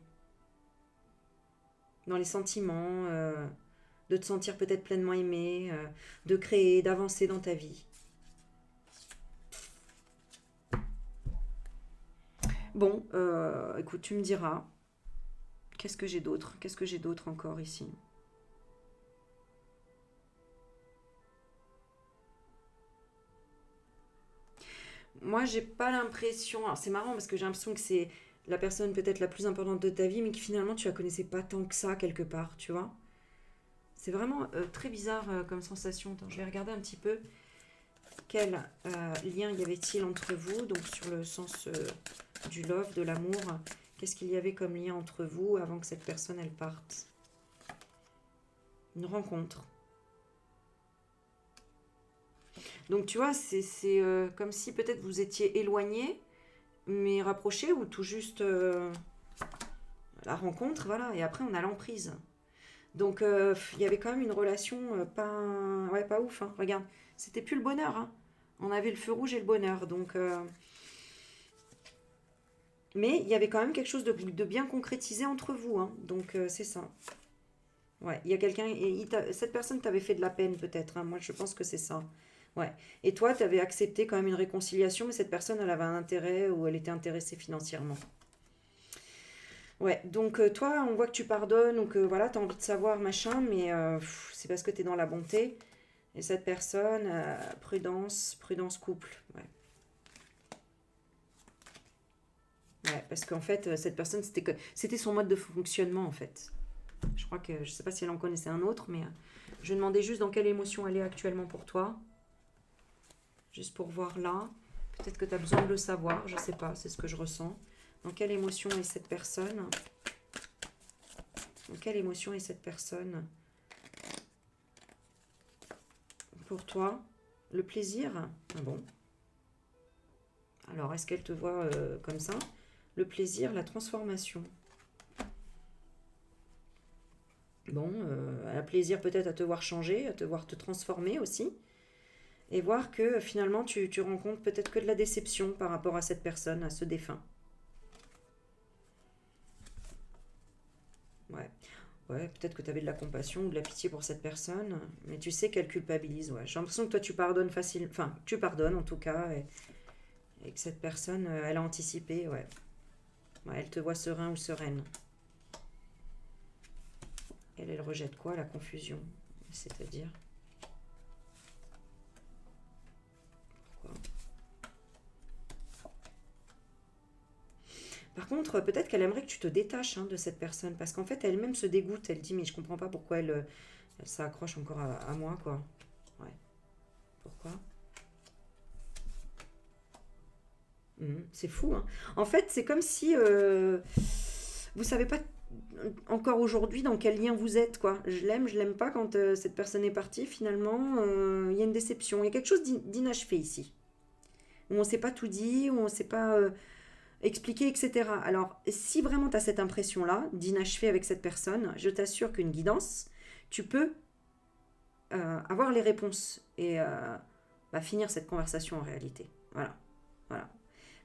dans les sentiments, de te sentir peut-être pleinement aimé, de créer, d'avancer dans ta vie. Bon, écoute, tu me diras, qu'est-ce que j'ai d'autre? Qu'est-ce que j'ai d'autre encore ici? Moi, j'ai pas l'impression. Alors, c'est marrant parce que j'ai l'impression que c'est la personne peut-être la plus importante de ta vie, mais que finalement tu la connaissais pas tant que ça quelque part, tu vois. C'est vraiment très bizarre comme sensation. Attends, je vais regarder un petit peu quel lien y avait-il entre vous, donc sur le sens du love, de l'amour. Qu'est-ce qu'il y avait comme lien entre vous avant que cette personne elle parte? Une rencontre. Donc tu vois, c'est comme si peut-être vous étiez éloignés, mais rapprochés ou tout juste la rencontre, voilà. Et après on a l'emprise. Donc il y avait quand même une relation pas, ouais, pas ouf. Hein. Regarde, c'était plus le bonheur. Hein. On avait le feu rouge et le bonheur. Donc, mais il y avait quand même quelque chose de bien concrétisé entre vous. Hein. Donc c'est ça. Ouais, il y a quelqu'un et cette personne t'avait fait de la peine peut-être. Hein. Moi je pense que c'est ça. Ouais. Et toi, tu avais accepté quand même une réconciliation, mais cette personne, elle avait un intérêt ou elle était intéressée financièrement. Ouais, donc toi, on voit que tu pardonnes ou que voilà, tu as envie de savoir, machin, mais c'est parce que tu es dans la bonté. Et cette personne, prudence, prudence couple. Ouais. Ouais, parce qu'en fait, cette personne, c'était son mode de fonctionnement, en fait. Je crois que, je sais pas si elle en connaissait un autre, mais je demandais juste dans quelle émotion elle est actuellement pour toi. Juste pour voir là. Peut-être que tu as besoin de le savoir, je sais pas, c'est ce que je ressens. Dans quelle émotion est cette personne? Dans quelle émotion est cette personne pour toi? Le plaisir? Ah bon. Alors, est-ce qu'elle te voit comme ça? Le plaisir, la transformation. Bon, elle a plaisir peut-être à te voir changer, à te voir te transformer aussi. Et voir que finalement, tu rencontres peut-être que de la déception par rapport à cette personne, à ce défunt. Ouais. Ouais, peut-être que tu avais de la compassion ou de la pitié pour cette personne, mais tu sais qu'elle culpabilise. Ouais. J'ai l'impression que toi, tu pardonnes facilement. Enfin, tu pardonnes en tout cas, et que cette personne, elle a anticipé. Ouais. Ouais, elle te voit serein ou sereine. Elle rejette quoi? La confusion. C'est-à-dire quoi? Par contre, peut-être qu'elle aimerait que tu te détaches de cette personne, parce qu'en fait, elle-même se dégoûte. Elle dit, mais je comprends pas pourquoi elle s'accroche encore à moi, quoi. Ouais. Pourquoi? C'est fou, hein. En fait, c'est comme si vous savez pas encore aujourd'hui dans quel lien vous êtes, quoi. Je l'aime pas quand cette personne est partie. Finalement, il y a une déception. Il y a quelque chose d'inachevé ici. Où on ne s'est pas tout dit, où on ne s'est pas expliqué, etc. Alors, si vraiment tu as cette impression-là d'inachevé avec cette personne, je t'assure qu'une guidance, tu peux avoir les réponses et finir cette conversation en réalité. Voilà. Voilà.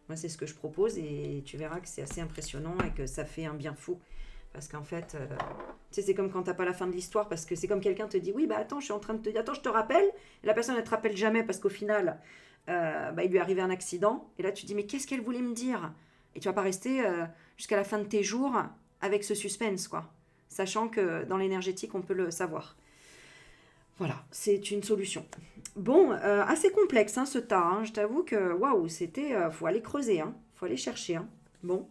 Moi, c'est ce que je propose et tu verras que c'est assez impressionnant et que ça fait un bien fou. Parce qu'en fait, tu sais, c'est comme quand t'as pas la fin de l'histoire, parce que c'est comme quelqu'un te dit, oui, bah attends, je suis en train de te dire, attends, je te rappelle. Et la personne, elle te rappelle jamais parce qu'au final, il lui est arrivé un accident. Et là, tu te dis, mais qu'est-ce qu'elle voulait me dire? Et tu vas pas rester jusqu'à la fin de tes jours avec ce suspense, quoi. Sachant que dans l'énergétique, on peut le savoir. Voilà, c'est une solution. Bon, assez complexe ce tas. Hein. Je t'avoue que waouh, c'était. Faut aller creuser, hein. Faut aller chercher. Hein. Bon,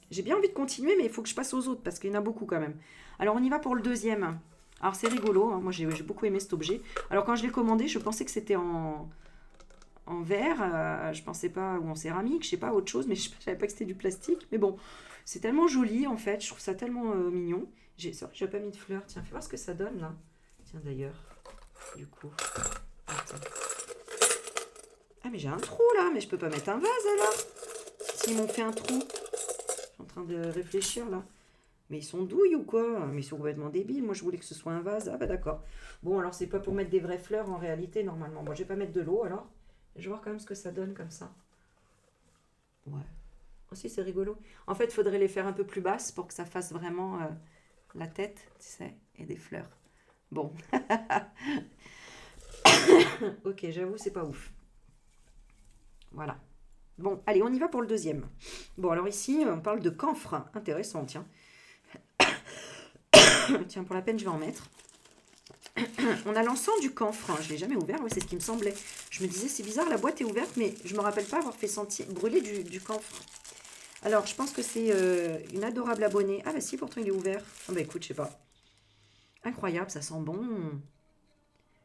j'ai bien envie de continuer, mais il faut que je passe aux autres parce qu'il y en a beaucoup quand même. Alors on y va pour le deuxième. Alors c'est rigolo. Hein. Moi j'ai beaucoup aimé cet objet. Alors quand je l'ai commandé, je pensais que c'était en verre. Je pensais pas ou en céramique, je sais pas autre chose, mais je savais pas que c'était du plastique. Mais bon, c'est tellement joli en fait. Je trouve ça tellement mignon. J'ai pas mis de fleurs. Tiens, fais voir ce que ça donne là. Tiens d'ailleurs. Du coup. Attends. Ah mais j'ai un trou là, mais je peux pas mettre un vase alors. S'ils m'ont fait un trou. Je suis en train de réfléchir là. Mais ils sont douilles ou quoi? Mais ils sont complètement débiles. Moi, je voulais que ce soit un vase. Ah bah d'accord. Bon, alors c'est pas pour mettre des vraies fleurs en réalité, normalement. Bon, je vais pas mettre de l'eau alors. Je vais voir quand même ce que ça donne comme ça. Ouais. Aussi, c'est rigolo. En fait, il faudrait les faire un peu plus basses pour que ça fasse vraiment la tête, tu sais, et des fleurs. Bon, ok, j'avoue, c'est pas ouf. Voilà. Bon, allez, on y va pour le deuxième. Bon, alors ici, on parle de camphre. Intéressant, tiens. Tiens, pour la peine, je vais en mettre. On a l'encens du camphre. Je ne l'ai jamais ouvert, ouais, c'est ce qui me semblait. Je me disais, c'est bizarre, la boîte est ouverte, mais je me rappelle pas avoir fait sentir brûler du camphre. Alors, je pense que c'est une adorable abonnée. Ah bah si, pourtant il est ouvert. Ah bah écoute, je sais pas. Incroyable, ça sent bon.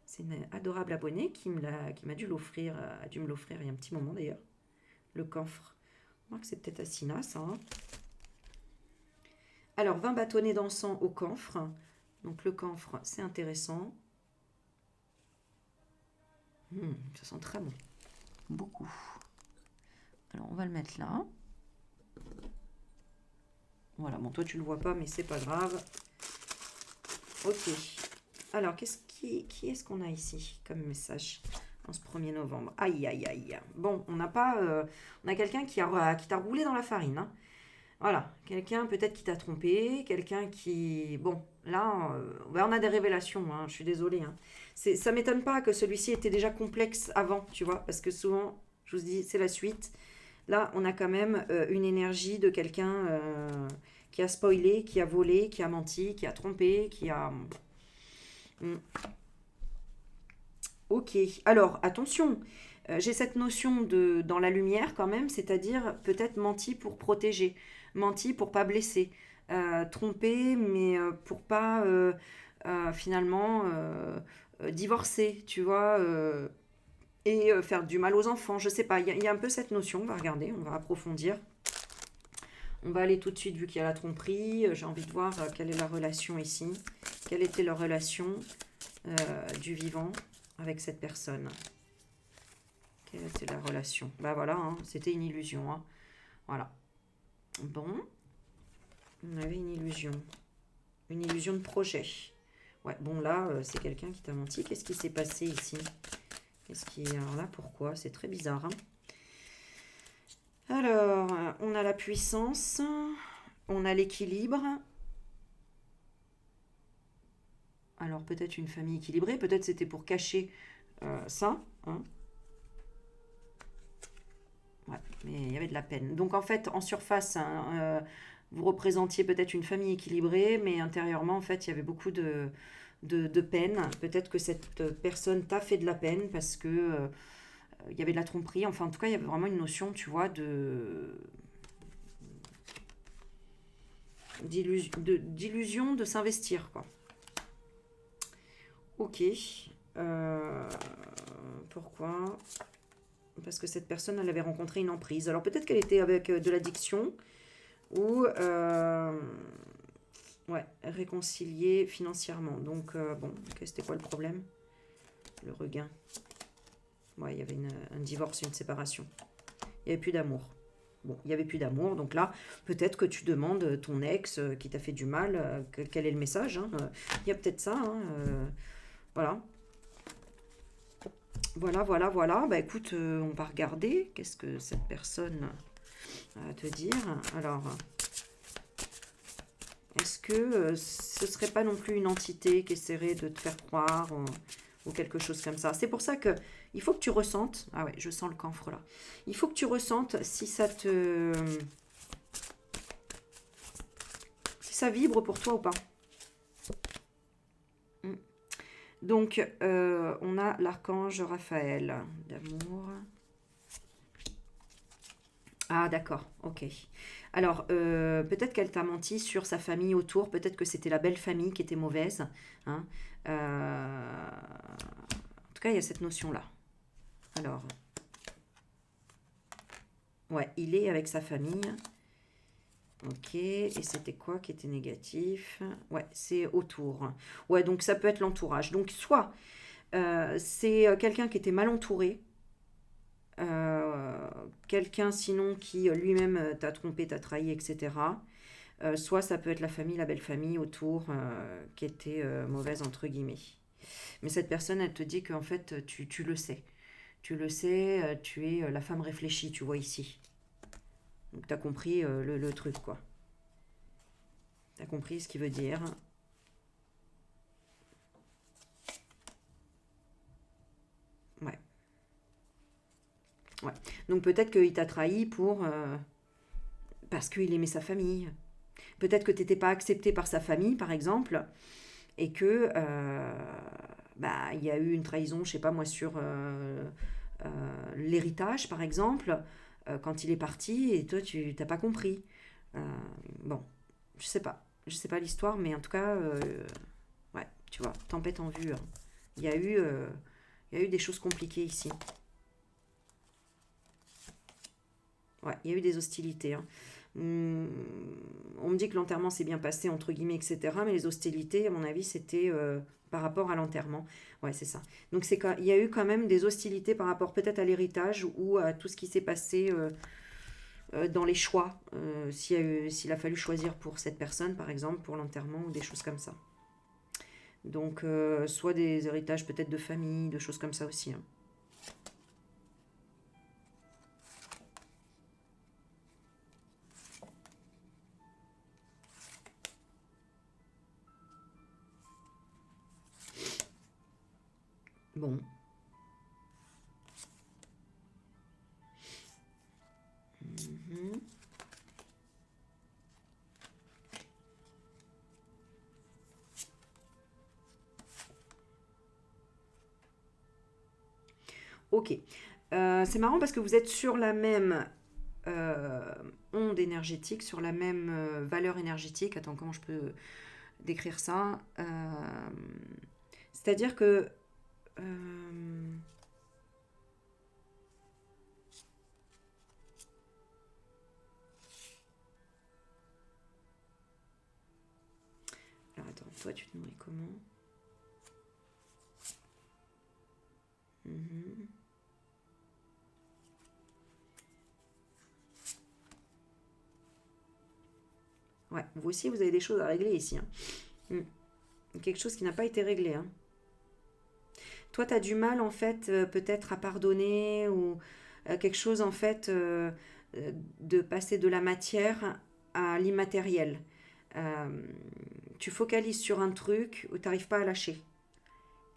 C'est une adorable abonnée qui m'a dû l'offrir, a dû me l'offrir il y a un petit moment d'ailleurs. Le camphre. Je crois que c'est peut-être Assina, ça. Hein. Alors, 20 bâtonnets d'encens au camphre. Donc le camphre, c'est intéressant. Ça sent très bon. Beaucoup. Alors, on va le mettre là. Voilà, bon, toi tu le vois pas, mais c'est pas grave. Ok. Alors, qui est-ce qu'on a ici comme message en ce 1er novembre? Aïe, aïe, aïe. Bon, on n'a pas... on a quelqu'un qui t'a roulé dans la farine. Hein. Voilà, quelqu'un peut-être qui t'a trompé, quelqu'un qui... Bon, là, on a des révélations, hein, je suis désolée. Hein. Ça m'étonne pas que celui-ci était déjà complexe avant, tu vois, parce que souvent, je vous dis, c'est la suite. Là, on a quand même une énergie de quelqu'un qui a spoilé, qui a volé, qui a menti, qui a trompé, qui a... Hmm. Ok, alors attention, j'ai cette notion de dans la lumière quand même, c'est-à-dire peut-être menti pour protéger, menti pour pas blesser, trompé mais pour pas finalement divorcer, tu vois, et faire du mal aux enfants, je sais pas, il y a un peu cette notion, on va regarder, on va approfondir. On va aller tout de suite vu qu'il y a la tromperie, j'ai envie de voir quelle est la relation ici, quelle était leur relation du vivant avec cette personne. Quelle était la relation? Bah voilà, hein, c'était une illusion. Hein. Voilà. Bon, on avait une illusion. Une illusion de projet. Ouais, bon là, c'est quelqu'un qui t'a menti. Qu'est-ce qui s'est passé ici? Alors là, pourquoi? C'est très bizarre. Hein. Alors, on a la puissance. On a l'équilibre. Alors peut-être une famille équilibrée. Peut-être c'était pour cacher ça. Hein. Ouais, mais il y avait de la peine. Donc en fait, en surface, hein, vous représentiez peut-être une famille équilibrée, mais intérieurement, en fait, il y avait beaucoup de peine. Peut-être que cette personne t'a fait de la peine parce que il y avait de la tromperie. Enfin, en tout cas, il y avait vraiment une notion, tu vois, d'illusion de s'investir, quoi. Ok. Euh, Pourquoi? Parce que cette personne, elle avait rencontré une emprise. Alors peut-être qu'elle était avec de l'addiction ou ouais, réconciliée financièrement. Donc bon, c'était quoi le problème? Le regain. Ouais, il y avait un divorce, une séparation. Il n'y avait plus d'amour. Bon, il n'y avait plus d'amour, donc là, peut-être que tu demandes ton ex qui t'a fait du mal, quel est le message. Hein, il y a peut-être ça. Hein, voilà. Voilà, voilà, voilà. Bah écoute, on va regarder. Qu'est-ce que cette personne a à te dire? Alors, est-ce que ce serait pas non plus une entité qui essaierait de te faire croire ou quelque chose comme ça? C'est pour ça que il faut que tu ressentes. Ah ouais, je sens le camphre là. Il faut que tu ressentes si ça vibre pour toi ou pas. Donc, on a l'archange Raphaël d'amour. Ah, d'accord, ok. Alors, peut-être qu'elle t'a menti sur sa famille autour, peut-être que c'était la belle famille qui était mauvaise. Hein. En tout cas, il y a cette notion-là. Alors, ouais, il est avec sa famille. Ok, et c'était quoi qui était négatif? Ouais, c'est autour. Ouais, donc ça peut être l'entourage. Donc, soit c'est quelqu'un qui était mal entouré, quelqu'un sinon qui lui-même t'a trompé, t'a trahi, etc. Soit ça peut être la famille, la belle famille autour qui était mauvaise entre guillemets. Mais cette personne, elle te dit qu'en fait, tu le sais. Tu le sais, tu es la femme réfléchie, tu vois ici. Donc tu as compris le truc, quoi. Tu as compris ce qu'il veut dire. Ouais. Ouais. Donc peut-être qu'il t'a trahi parce qu'il aimait sa famille. Peut-être que tu n'étais pas accepté par sa famille, par exemple, et que bah, il y a eu une trahison, je sais pas moi, sur l'héritage, par exemple, quand il est parti, et toi, tu n'as pas compris. Euh, bon, je sais pas. Je sais pas l'histoire, mais en tout cas, ouais, tu vois, tempête en vue, hein. Il y a eu, euh, il y a eu des choses compliquées ici. Ouais, il y a eu des hostilités, hein. Hum, on me dit que l'enterrement s'est bien passé, entre guillemets, etc. Mais les hostilités, à mon avis, c'était par rapport à l'enterrement. Ouais, c'est ça. Donc il y a eu quand même des hostilités par rapport peut-être à l'héritage ou à tout ce qui s'est passé dans les choix. S'il a fallu choisir pour cette personne, par exemple, pour l'enterrement ou des choses comme ça. Donc, soit des héritages peut-être de famille, de choses comme ça aussi, hein. Bon. Mhm. Ok. C'est marrant parce que vous êtes sur la même euh, onde énergétique, sur la même valeur énergétique. Attends, comment je peux décrire ça? C'est-à-dire que... alors attends, toi tu te nourris comment? Mhm. Ouais, vous aussi vous avez des choses à régler ici, hein. Quelque chose qui n'a pas été réglé, hein. Toi, tu as du mal, en fait, peut-être à pardonner ou quelque chose, en fait, de passer de la matière à l'immatériel. Euh, Tu focalises sur un truc où tu n'arrives pas à lâcher.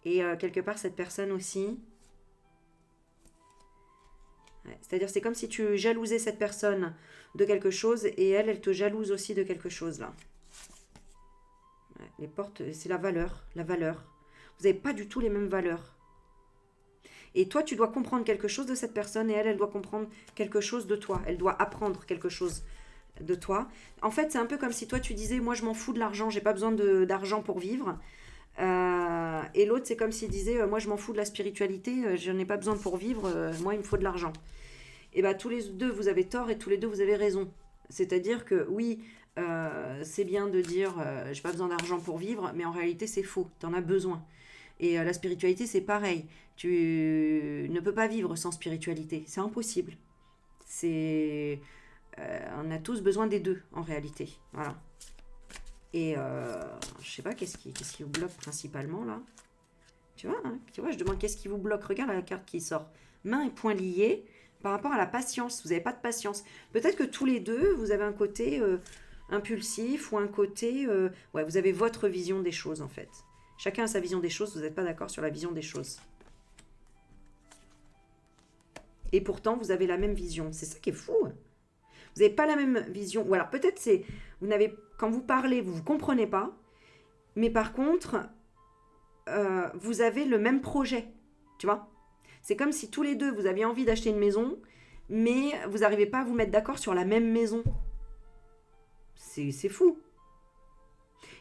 Et quelque part, cette personne aussi, ouais, c'est-à-dire c'est comme si tu jalousais cette personne de quelque chose et elle, elle te jalouse aussi de quelque chose là. Ouais, les portes, c'est la valeur, la valeur. Vous n'avez pas du tout les mêmes valeurs. Et toi, tu dois comprendre quelque chose de cette personne et elle, elle doit comprendre quelque chose de toi. Elle doit apprendre quelque chose de toi. En fait, c'est un peu comme si toi, tu disais, moi, je m'en fous de l'argent, j'ai pas besoin d'argent pour vivre. Et l'autre, c'est comme s'il disait, moi, je m'en fous de la spiritualité, je n'en ai pas besoin pour vivre, moi, il me faut de l'argent. Et bien, tous les deux, vous avez tort et tous les deux, vous avez raison. C'est-à-dire que oui, c'est bien de dire, j'ai pas besoin d'argent pour vivre, mais en réalité, c'est faux. Tu en as besoin. Et la spiritualité, c'est pareil. Tu ne peux pas vivre sans spiritualité. C'est impossible. C'est, on a tous besoin des deux, en réalité. Voilà. Et je sais pas, qu'est-ce qui vous bloque principalement, là? Tu vois, je demande qu'est-ce qui vous bloque. Regarde la carte qui sort. Main et poing liés par rapport à la patience. Vous n'avez pas de patience. Peut-être que tous les deux, vous avez un côté impulsif ou un côté... ouais, vous avez votre vision des choses, en fait. Chacun a sa vision des choses, vous n'êtes pas d'accord sur la vision des choses. Et pourtant, vous avez la même vision. C'est ça qui est fou. Vous n'avez pas la même vision. Ou alors peut-être c'est... Quand vous parlez, vous ne vous comprenez pas. Mais par contre, vous avez le même projet. Tu vois? C'est comme si tous les deux, vous aviez envie d'acheter une maison, mais vous n'arrivez pas à vous mettre d'accord sur la même maison. C'est fou.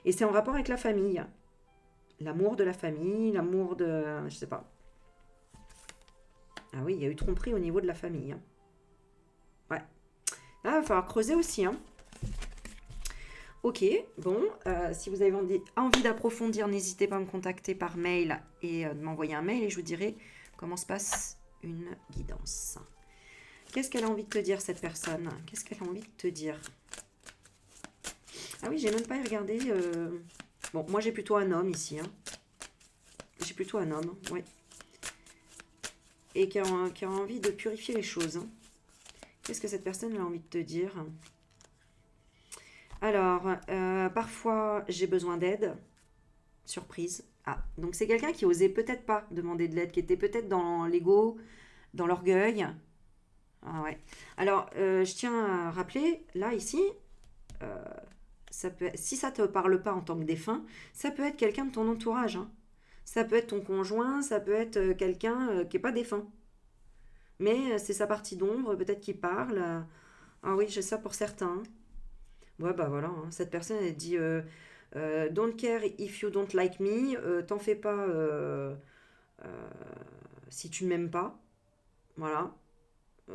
Et c'est en rapport avec la famille. L'amour de la famille, l'amour de... Je sais pas. Ah oui, il y a eu tromperie au niveau de la famille, hein. Ouais. Là, il va falloir creuser aussi, hein. Ok, bon, si vous avez envie d'approfondir, n'hésitez pas à me contacter par mail et de m'envoyer un mail et je vous dirai comment se passe une guidance. Qu'est-ce qu'elle a envie de te dire, cette personne? Qu'est-ce qu'elle a envie de te dire? Ah oui, j'ai même pas regardé. Bon, moi j'ai plutôt un homme ici. Hein. J'ai plutôt un homme, oui. Et qui a envie de purifier les choses. Hein. Qu'est-ce que cette personne a envie de te dire? Alors, parfois j'ai besoin d'aide. Surprise. Ah, donc c'est quelqu'un qui osait peut-être pas demander de l'aide, qui était peut-être dans l'ego, dans l'orgueil. Ah ouais. Alors, je tiens à rappeler, là, ici, euh, si ça te parle pas en tant que défunt, ça peut être quelqu'un de ton entourage. Hein. Ça peut être ton conjoint, ça peut être quelqu'un qui est pas défunt. Mais c'est sa partie d'ombre, peut-être qui parle. Ah oui, j'ai ça pour certains. Ouais, bah voilà, hein. Cette personne, elle dit don't care if you don't like me, t'en fais pas euh, si tu ne m'aimes pas. Voilà.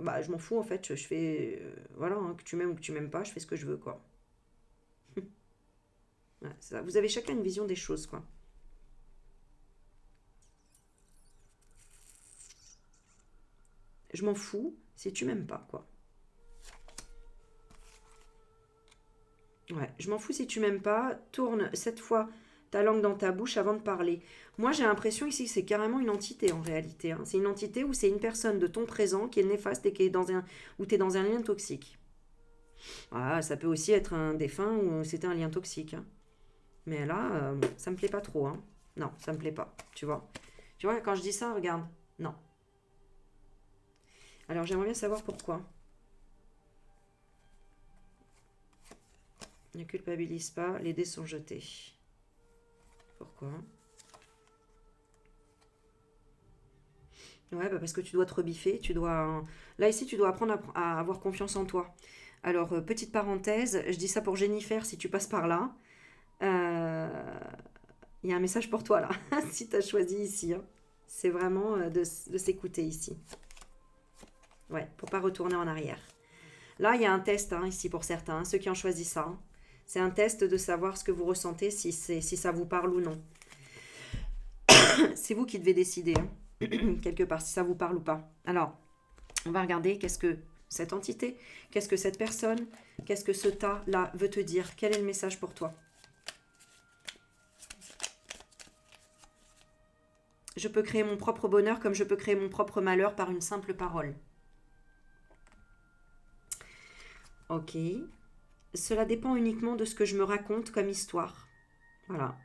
Bah, je m'en fous en fait, je fais. Voilà, hein, que tu m'aimes ou que tu m'aimes pas, je fais ce que je veux, quoi. Ouais, ça. Vous avez chacun une vision des choses, quoi. Je m'en fous si tu m'aimes pas, quoi. Ouais, je m'en fous si tu m'aimes pas, tourne cette fois ta langue dans ta bouche avant de parler. Moi, j'ai l'impression ici que c'est carrément une entité en réalité. Hein. C'est une entité où c'est une personne de ton présent qui est néfaste et qui est dans un, où tu es dans un lien toxique. Ah, ça peut aussi être un défunt où c'était un lien toxique. Hein. Mais là, ça me plaît pas trop. Hein. Non, ça me plaît pas. Tu vois. Tu vois, quand je dis ça, regarde. Non. Alors, j'aimerais bien savoir pourquoi. Ne culpabilise pas, les dés sont jetés. Pourquoi? Ouais, bah parce que tu dois te rebiffer, tu dois... Là, ici, tu dois apprendre à avoir confiance en toi. Alors, petite parenthèse, je dis ça pour Jennifer, si tu passes par là. Euh, Il y a un message pour toi, là, si tu as choisi ici. Hein. C'est vraiment de s'écouter ici. Ouais, pour pas retourner en arrière. Là, il y a un test hein, ici pour certains, hein, ceux qui ont choisi ça. Hein. C'est un test de savoir ce que vous ressentez, si ça vous parle ou non. C'est vous qui devez décider, hein, quelque part, si ça vous parle ou pas. Alors, on va regarder qu'est-ce que cette entité, qu'est-ce que cette personne, qu'est-ce que ce tas-là veut te dire. Quel est le message pour toi? Je peux créer mon propre bonheur comme je peux créer mon propre malheur par une simple parole. Ok. Cela dépend uniquement de ce que je me raconte comme histoire. Voilà.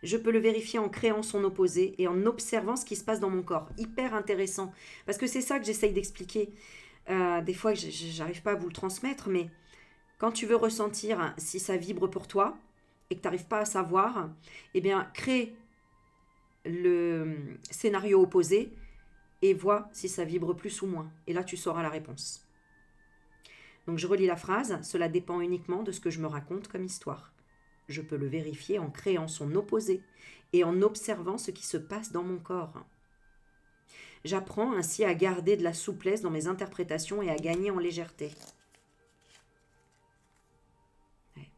Je peux le vérifier en créant son opposé et en observant ce qui se passe dans mon corps. Hyper intéressant. Parce que c'est ça que j'essaye d'expliquer. Des fois, j'arrive pas à vous le transmettre, mais quand tu veux ressentir si ça vibre pour toi et que tu n'arrives pas à savoir, eh bien, crée le scénario opposé et vois si ça vibre plus ou moins. Et là, tu sauras la réponse. Donc, je relis la phrase. Cela dépend uniquement de ce que je me raconte comme histoire. Je peux le vérifier en créant son opposé et en observant ce qui se passe dans mon corps. J'apprends ainsi à garder de la souplesse dans mes interprétations et à gagner en légèreté. Ouais,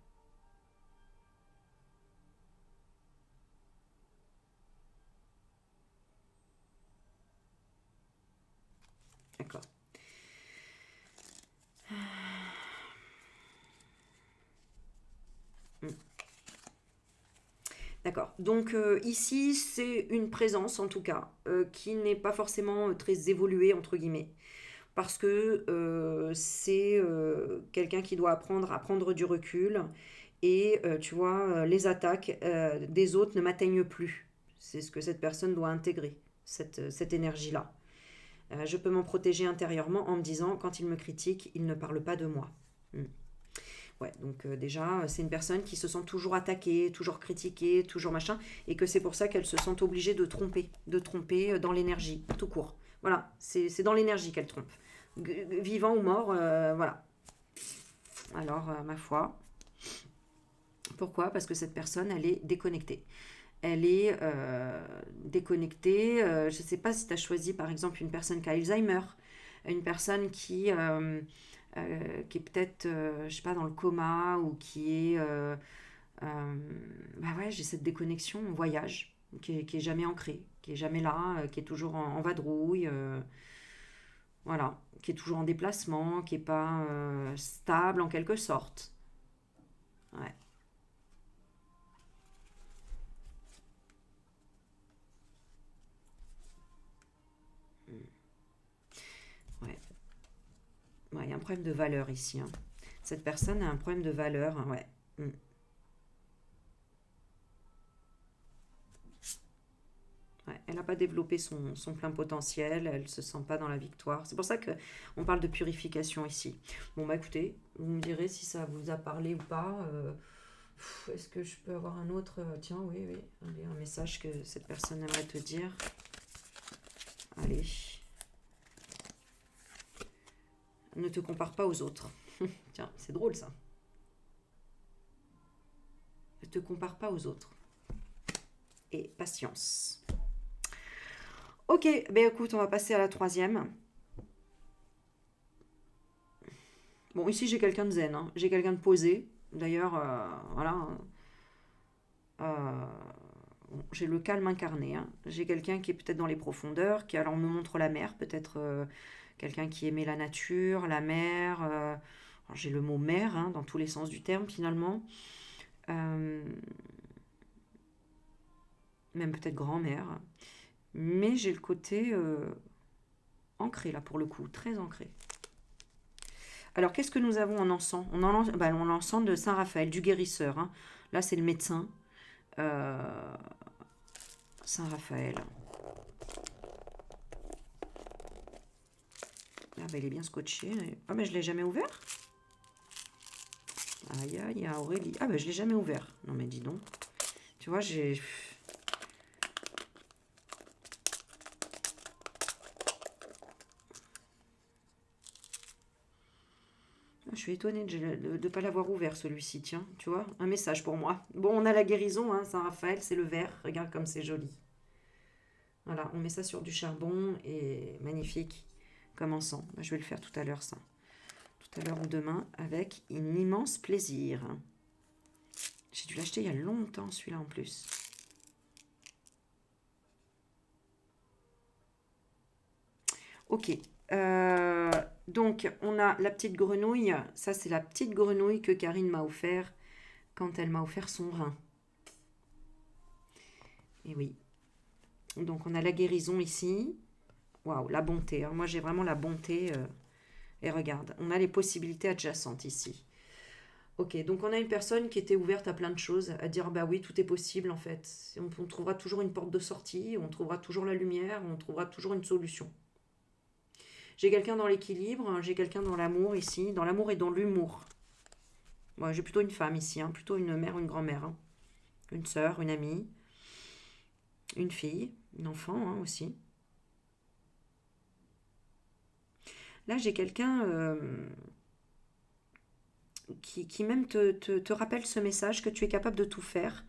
d'accord. Hmm. D'accord. Donc ici, c'est une présence, en tout cas, qui n'est pas forcément très évoluée, entre guillemets. Parce que c'est quelqu'un qui doit apprendre à prendre du recul. Et tu vois, les attaques des autres ne m'atteignent plus. C'est ce que cette personne doit intégrer, cette énergie-là. Je peux m'en protéger intérieurement en me disant, quand il me critique, il ne parle pas de moi. Hmm. Ouais, donc déjà, c'est une personne qui se sent toujours attaquée, toujours critiquée, toujours machin, et que c'est pour ça qu'elle se sent obligée de tromper dans l'énergie, tout court. Voilà, c'est dans l'énergie qu'elle trompe. Vivant ou mort, voilà. Alors, ma foi, pourquoi? Parce que cette personne, elle est déconnectée. Elle est déconnectée. Je ne sais pas si tu as choisi, par exemple, une personne qui a Alzheimer, une personne qui est peut-être, je sais pas, dans le coma ou qui est... bah ouais, j'ai cette déconnexion, on voyage, qui est jamais ancrée, qui est jamais là, qui est toujours en vadrouille, voilà, qui est toujours en déplacement, qui est pas stable en quelque sorte. Ouais. y a un problème de valeur ici. Hein. Cette personne a un problème de valeur. Hein, ouais. Ouais, elle n'a pas développé son plein potentiel, elle ne se sent pas dans la victoire. C'est pour ça qu'on parle de purification ici. Bon, bah écoutez, vous me direz si ça vous a parlé ou pas. Est-ce que je peux avoir un autre tiens, oui, oui. Allez, un message que cette personne aimerait te dire. Allez. Ne te compare pas aux autres. Tiens, c'est drôle ça. Ne te compare pas aux autres. Et patience. Ok, ben écoute, on va passer à la troisième. Bon, ici j'ai quelqu'un de zen, hein. J'ai quelqu'un de posé. D'ailleurs, voilà. Bon, j'ai le calme incarné. Hein. J'ai quelqu'un qui est peut-être dans les profondeurs, qui alors me montre la mer, peut-être quelqu'un qui aimait la nature, la mer. J'ai le mot mer, hein, dans tous les sens du terme finalement. Même peut-être grand-mère. Mais j'ai le côté ancré là pour le coup, très ancré. Alors qu'est-ce que nous avons en encens? On l'encens de Saint-Raphaël, du guérisseur. Hein. Là c'est le médecin. Saint-Raphaël. Ah bah il est bien scotché. Ah mais je ne l'ai jamais ouvert. Aïe aïe, Aurélie. Ah bah je ne l'ai jamais ouvert. Non mais dis donc. Tu vois, j'ai... Je suis étonnée de ne pas l'avoir ouvert celui-ci, tiens, tu vois, un message pour moi. Bon, on a la guérison, hein, Saint-Raphaël, c'est le vert, regarde comme c'est joli. Voilà, on met ça sur du charbon et magnifique comme encens. Je vais le faire tout à l'heure, ça. Tout à l'heure ou demain, avec un immense plaisir. J'ai dû l'acheter il y a longtemps, celui-là en plus. Ok, donc on a la petite grenouille. Ça, c'est la petite grenouille que Karine m'a offert quand elle m'a offert son rein. Et oui. Donc on a la guérison ici. Waouh, la bonté. Moi, j'ai vraiment la bonté. Et regarde, on a les possibilités adjacentes ici. Ok, donc on a une personne qui était ouverte à plein de choses, à dire bah oui, tout est possible en fait. On trouvera toujours une porte de sortie, on trouvera toujours la lumière, on trouvera toujours une solution. J'ai quelqu'un dans l'équilibre, j'ai quelqu'un dans l'amour ici, dans l'amour et dans l'humour. Moi, j'ai plutôt une femme ici, hein, plutôt une mère, une grand-mère, hein. Une sœur, une amie, une fille, une enfant hein, aussi. Là, j'ai quelqu'un qui même te rappelle ce message que tu es capable de tout faire,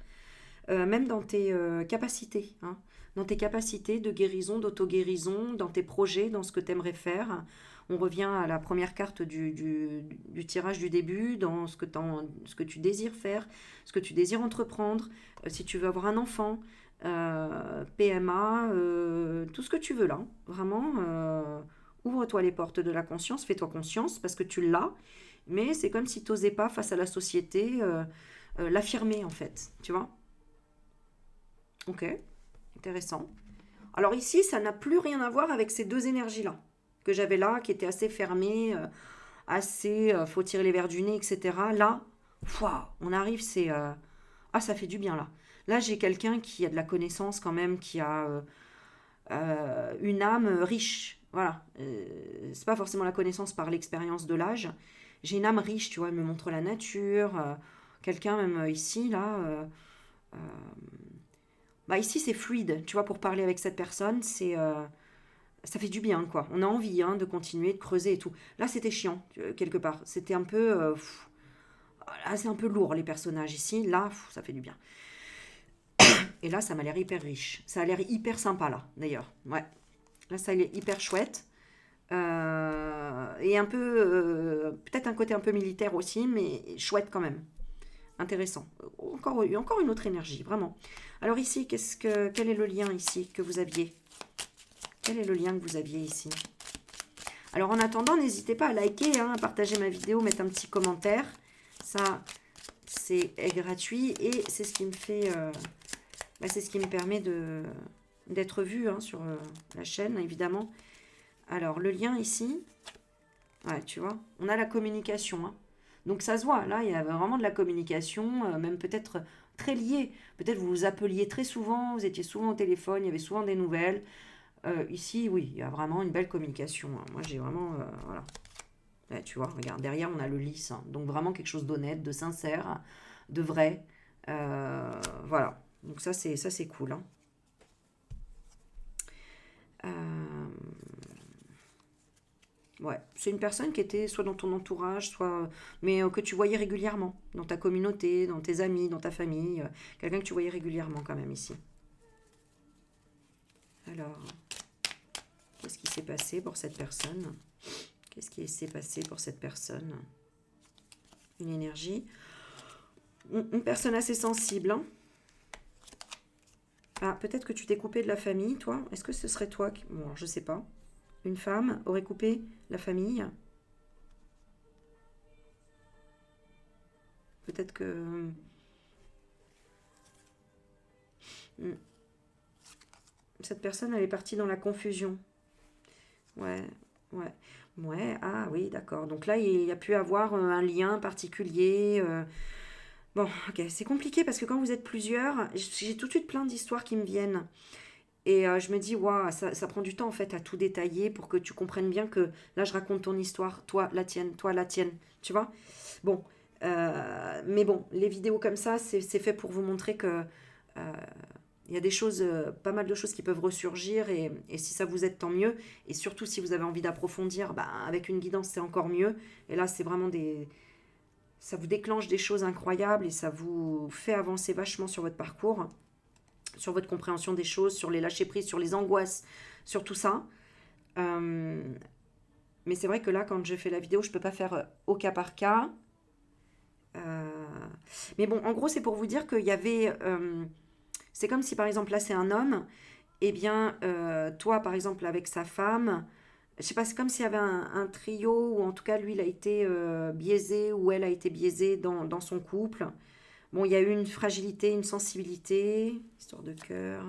même dans tes capacités, hein, dans tes capacités de guérison, d'auto-guérison, dans tes projets, dans ce que tu aimerais faire. On revient à la première carte du tirage du début, dans ce que tu désires faire, ce que tu désires entreprendre, si tu veux avoir un enfant, PMA, tout ce que tu veux là. Vraiment, ouvre-toi les portes de la conscience, fais-toi conscience parce que tu l'as, mais c'est comme si tu n'osais pas face à la société l'affirmer en fait, tu vois. Ok, intéressant. Alors ici, ça n'a plus rien à voir avec ces deux énergies-là que j'avais là, qui étaient assez fermées, assez, faut tirer les verres du nez, etc. Là, on arrive, c'est... ah, ça fait du bien là. Là, j'ai quelqu'un qui a de la connaissance quand même, qui a une âme riche. Voilà. C'est pas forcément la connaissance par l'expérience de l'âge. J'ai une âme riche, tu vois, elle me montre la nature. Quelqu'un même ici, là... bah ici, c'est fluide, tu vois, pour parler avec cette personne, c'est... ça fait du bien, quoi. On a envie hein, de continuer, de creuser et tout. Là, c'était chiant, quelque part. C'était un peu... là, c'est un peu lourd, les personnages ici. Là, ça fait du bien. Et là, ça m'a l'air hyper riche. Ça a l'air hyper sympa, là, d'ailleurs. Ouais. Là, ça est hyper chouette. Et un peu... peut-être un côté un peu militaire aussi, mais chouette quand même. Intéressant. Encore une autre énergie, vraiment. Alors ici, quel est le lien ici que vous aviez? Quel est le lien que vous aviez ici? Alors en attendant, n'hésitez pas à liker, hein, à partager ma vidéo, mettre un petit commentaire. Ça, c'est gratuit et c'est ce qui me fait... c'est ce qui me permet d'être vu hein, sur la chaîne, évidemment. Alors, le lien ici... Ouais, tu vois, on a la communication, hein. Donc ça se voit, là, il y avait vraiment de la communication, même peut-être très liée. Peut-être vous vous appeliez très souvent, vous étiez souvent au téléphone, il y avait souvent des nouvelles. Ici, oui, il y a vraiment une belle communication, hein. Moi, j'ai vraiment... voilà. Ouais, tu vois, regarde, derrière, on a le lys, hein. Donc vraiment quelque chose d'honnête, de sincère, de vrai. Voilà. Donc ça, c'est cool, hein. Euh, Ouais, c'est une personne qui était soit dans ton entourage, soit mais que tu voyais régulièrement dans ta communauté, dans tes amis, dans ta famille, quelqu'un que tu voyais régulièrement quand même ici. Alors, qu'est-ce qui s'est passé pour cette personne? Qu'est-ce qui s'est passé pour cette personne? Une énergie, une personne assez sensible, hein. Ah, peut-être que tu t'es coupé de la famille, toi. Est-ce que ce serait toi qui... Bon, je sais pas. Une femme aurait coupé la famille. Peut-être que cette personne, elle est partie dans la confusion. Ouais, ouais. Ouais, ah oui, d'accord. Donc là, il y a pu avoir un lien particulier. Bon, ok, c'est compliqué parce que quand vous êtes plusieurs, j'ai tout de suite plein d'histoires qui me viennent. Et je me dis, waouh, ça prend du temps en fait à tout détailler pour que tu comprennes bien que là, je raconte ton histoire, toi la tienne, tu vois? Bon, mais bon, les vidéos comme ça, c'est fait pour vous montrer que euh, il y a des choses, pas mal de choses qui peuvent ressurgir et si ça vous aide, tant mieux. Et surtout, si vous avez envie d'approfondir, bah, avec une guidance, c'est encore mieux. Et là, c'est vraiment des... Ça vous déclenche des choses incroyables et ça vous fait avancer vachement sur votre parcours, sur votre compréhension des choses, sur les lâcher-prises, sur les angoisses, sur tout ça. Euh, mais c'est vrai que là, quand je fais la vidéo, je ne peux pas faire au cas par cas. Euh, mais bon, en gros, c'est pour vous dire qu'il y avait... c'est comme si, par exemple, là, c'est un homme. Eh bien, toi, par exemple, avec sa femme, je sais pas, c'est comme s'il y avait un trio, ou en tout cas, lui, il a été biaisé, ou elle a été biaisée dans son couple. Bon, il y a eu une fragilité, une sensibilité, histoire de cœur.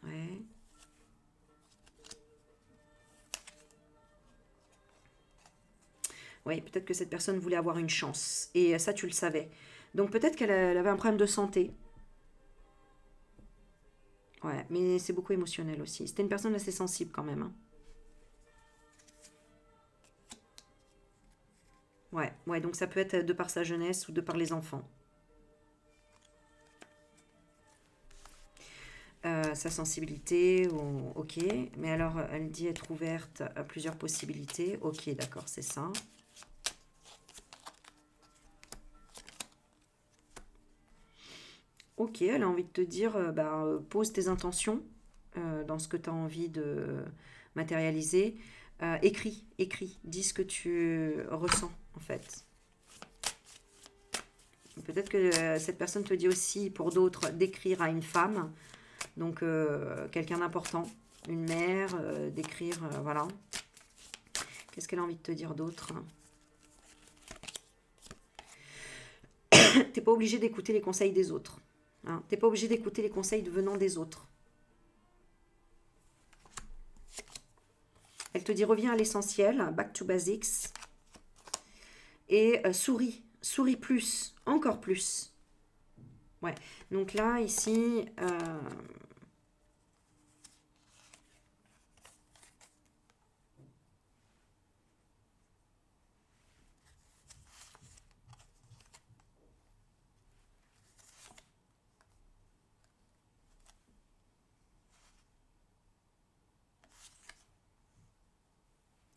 Ouais. Oui, peut-être que cette personne voulait avoir une chance. Et ça, tu le savais. Donc peut-être elle avait un problème de santé. Ouais, mais c'est beaucoup émotionnel aussi. C'était une personne assez sensible quand même, hein. Ouais, ouais, donc ça peut être de par sa jeunesse ou de par les enfants. Sa sensibilité, ok. Mais alors, elle dit être ouverte à plusieurs possibilités. Ok, d'accord, c'est ça. Ok, elle a envie de te dire, bah, pose tes intentions dans ce que tu as envie de matérialiser. Écris, dis ce que tu ressens en fait. Peut-être que cette personne te dit aussi, pour d'autres, d'écrire à une femme, donc quelqu'un d'important, une mère, d'écrire, voilà. Qu'est-ce qu'elle a envie de te dire d'autre? T'es pas obligé d'écouter les conseils des autres, hein. T'es pas obligé d'écouter les conseils venant des autres. Elle te dit reviens à l'essentiel, back to basics, et souris plus, encore plus. Ouais, donc là, ici,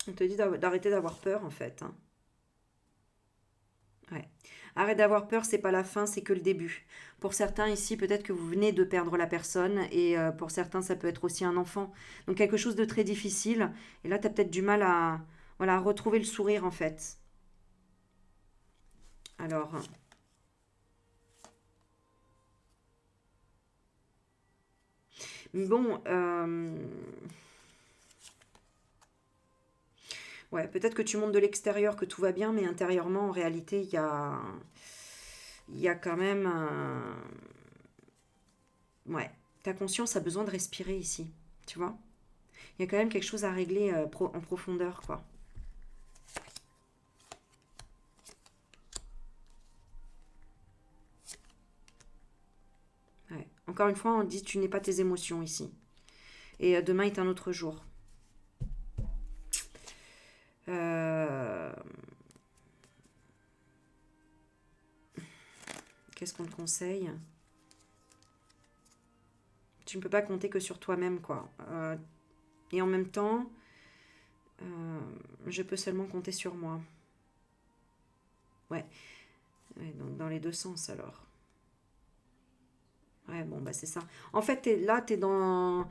on te dit d'arrêter d'avoir peur en fait, hein. Ouais. Arrête d'avoir peur, c'est pas la fin, c'est que le début. Pour certains ici, peut-être que vous venez de perdre la personne, et pour certains, ça peut être aussi un enfant. Donc quelque chose de très difficile. Et là, tu as peut-être du mal à, voilà, à retrouver le sourire en fait. Alors, bon, ouais, peut-être que tu montres de l'extérieur que tout va bien, mais intérieurement, en réalité, il y a quand même un... Ouais, ta conscience a besoin de respirer ici, tu vois. Il y a quand même quelque chose à régler en profondeur, quoi. Ouais. Encore une fois, on dit tu n'es pas tes émotions ici. Et demain est un autre jour. Euh, Qu'est-ce qu'on te conseille? Tu ne peux pas compter que sur toi-même, quoi. Et en même temps, je peux seulement compter sur moi. Ouais. Ouais, donc dans les deux sens, alors. Ouais, bon, bah c'est ça. En fait, là, t'es dans...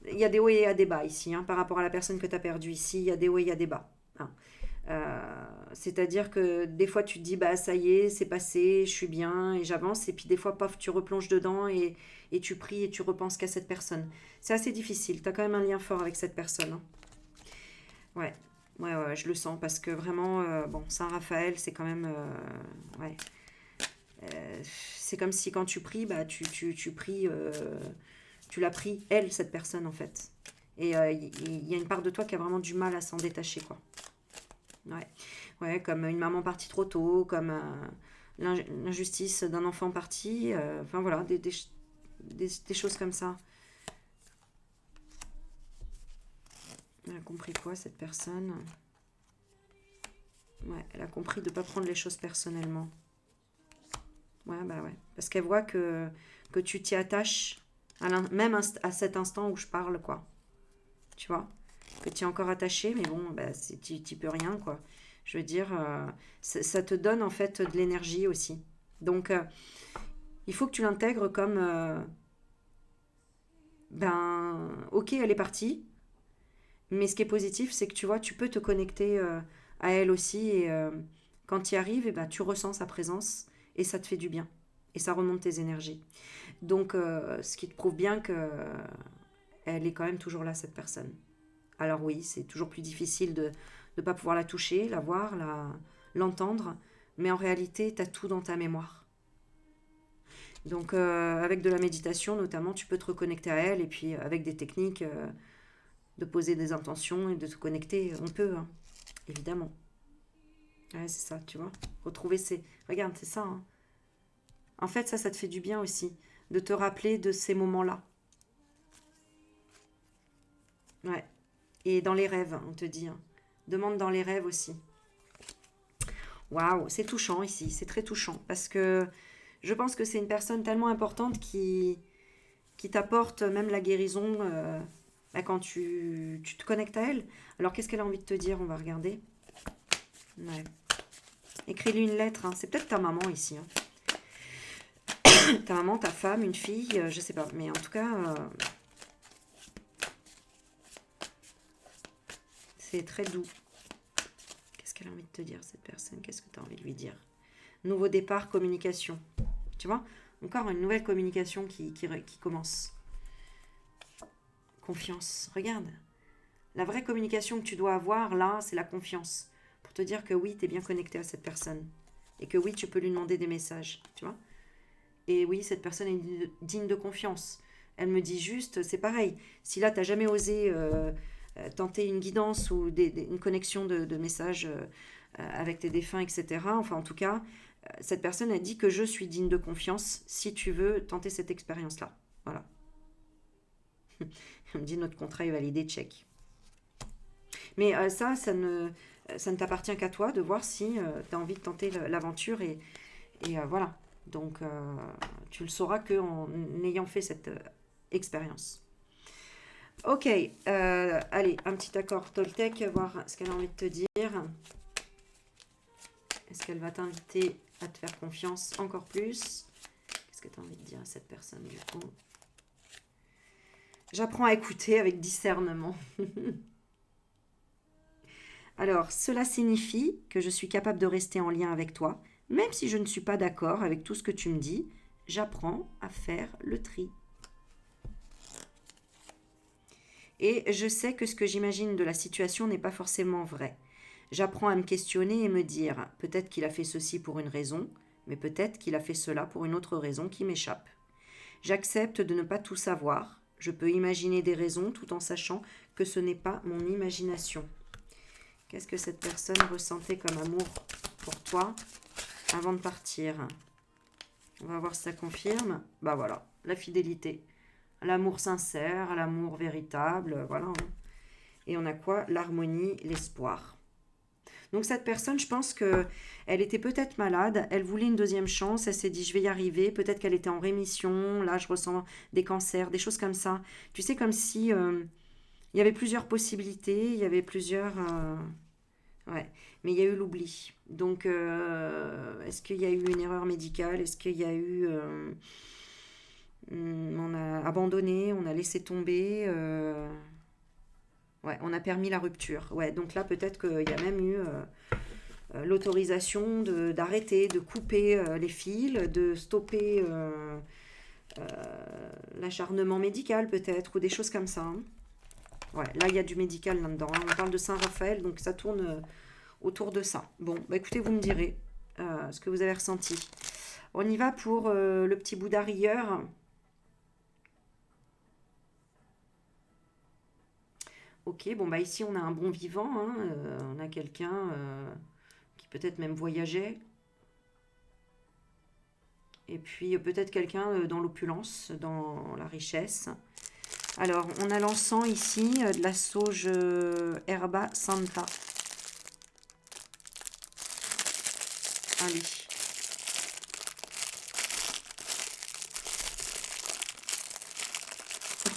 Il y a des hauts et il y a des bas ici, hein, par rapport à la personne que tu as perdue ici. Il y a des hauts et il y a des bas. Hein. C'est-à-dire que des fois, tu te dis, bah ça y est, c'est passé, je suis bien et j'avance. Et puis des fois, paf, tu replonges dedans et tu pries et tu repenses qu'à cette personne. C'est assez difficile. Tu as quand même un lien fort avec cette personne. Hein. Ouais. Ouais, je le sens parce que vraiment, bon, Saint-Raphaël, c'est quand même... ouais. C'est comme si quand tu pries, bah, tu pries, tu l'as pris, elle, cette personne, en fait. Et il y a une part de toi qui a vraiment du mal à s'en détacher, quoi. Ouais. Ouais, comme une maman partie trop tôt, comme l'injustice d'un enfant parti. Enfin, voilà, des choses comme ça. Elle a compris quoi, cette personne? Ouais, elle a compris de ne pas prendre les choses personnellement. Ouais, bah ouais. Parce qu'elle voit que tu t'y attaches, même à cet instant où je parle, quoi. Tu vois? Que tu es encore attaché, mais bon, bah, tu peux rien, quoi. Je veux dire, ça te donne en fait de l'énergie aussi. Donc, il faut que tu l'intègres comme, ben, ok, elle est partie, mais ce qui est positif, c'est que tu vois, tu peux te connecter à elle aussi, et quand tu y arrives, et ben, tu ressens sa présence, et ça te fait du bien, et ça remonte tes énergies. Donc, ce qui te prouve bien que elle est quand même toujours là, cette personne. Alors oui, c'est toujours plus difficile de ne pas pouvoir la toucher, la voir, l'entendre, mais en réalité, tu as tout dans ta mémoire. Donc avec de la méditation notamment, tu peux te reconnecter à elle, et puis avec des techniques de poser des intentions et de te connecter, on peut, hein, évidemment. Ouais, c'est ça, tu vois. Retrouver ces... Regarde, c'est ça. Hein. En fait, ça te fait du bien aussi, de te rappeler de ces moments-là. Ouais. Et dans les rêves, on te dit. Hein. Demande dans les rêves aussi. Waouh, c'est touchant ici, c'est très touchant. Parce que je pense que c'est une personne tellement importante qui t'apporte même la guérison bah, quand tu te connectes à elle. Alors qu'est-ce qu'elle a envie de te dire? On va regarder. Ouais. Écris-lui une lettre. Hein. C'est peut-être ta maman ici. Hein. Ta maman, ta femme, une fille, je sais pas. Mais en tout cas, c'est très doux. Qu'est-ce qu'elle a envie de te dire, cette personne? Qu'est-ce que tu as envie de lui dire? Nouveau départ, communication. Tu vois? Encore une nouvelle communication qui commence. Confiance. Regarde. La vraie communication que tu dois avoir, là, c'est la confiance. Pour te dire que oui, tu es bien connecté à cette personne. Et que oui, tu peux lui demander des messages. Tu vois? Et oui, cette personne est digne de confiance. Elle me dit juste, c'est pareil. Si là, tu n'as jamais osé tenter une guidance ou une connexion de messages avec tes défunts, etc. Enfin, en tout cas, cette personne a dit que je suis digne de confiance si tu veux tenter cette expérience-là. Voilà. On me dit notre contrat est validé, check. Mais ça ne t'appartient qu'à toi de voir si tu as envie de tenter l'aventure et voilà. Donc, tu le sauras qu'en ayant fait cette expérience. Ok, allez, un petit accord Toltec, voir ce qu'elle a envie de te dire. Est-ce qu'elle va t'inviter à te faire confiance encore plus? Qu'est-ce que tu as envie de dire à cette personne du coup? J'apprends à écouter avec discernement. Alors, cela signifie que je suis capable de rester en lien avec toi, même si je ne suis pas d'accord avec tout ce que tu me dis. J'apprends à faire le tri. Et je sais que ce que j'imagine de la situation n'est pas forcément vrai. J'apprends à me questionner et me dire, peut-être qu'il a fait ceci pour une raison, mais peut-être qu'il a fait cela pour une autre raison qui m'échappe. J'accepte de ne pas tout savoir. Je peux imaginer des raisons tout en sachant que ce n'est pas mon imagination. Qu'est-ce que cette personne ressentait comme amour pour toi avant de partir? On va voir si ça confirme. Bah voilà, la fidélité. L'amour sincère, l'amour véritable, voilà. Et on a quoi? L'harmonie, l'espoir. Donc cette personne, je pense que elle était peut-être malade, elle voulait une deuxième chance, elle s'est dit je vais y arriver, peut-être qu'elle était en rémission, là je ressens des cancers, des choses comme ça. Tu sais, comme si il y avait plusieurs possibilités, il y avait plusieurs... ouais, mais il y a eu l'oubli. Donc est-ce qu'il y a eu une erreur médicale? Est-ce qu'il y a eu... on a abandonné, on a laissé tomber... ouais, on a permis la rupture. Ouais, donc là, peut-être qu'il y a même eu l'autorisation d'arrêter, de couper les fils, de stopper l'acharnement médical, peut-être, ou des choses comme ça. Hein. Ouais, là, il y a du médical là-dedans. Hein. On parle de Saint-Raphaël, donc ça tourne autour de ça. Bon, bah écoutez, vous me direz ce que vous avez ressenti. On y va pour le petit Bouddha rieur. Ok, bon bah ici on a un bon vivant, hein, on a quelqu'un qui peut-être même voyageait, et puis peut-être quelqu'un dans l'opulence, dans la richesse. Alors on a l'encens ici, de la sauge Herba Santa. Allez.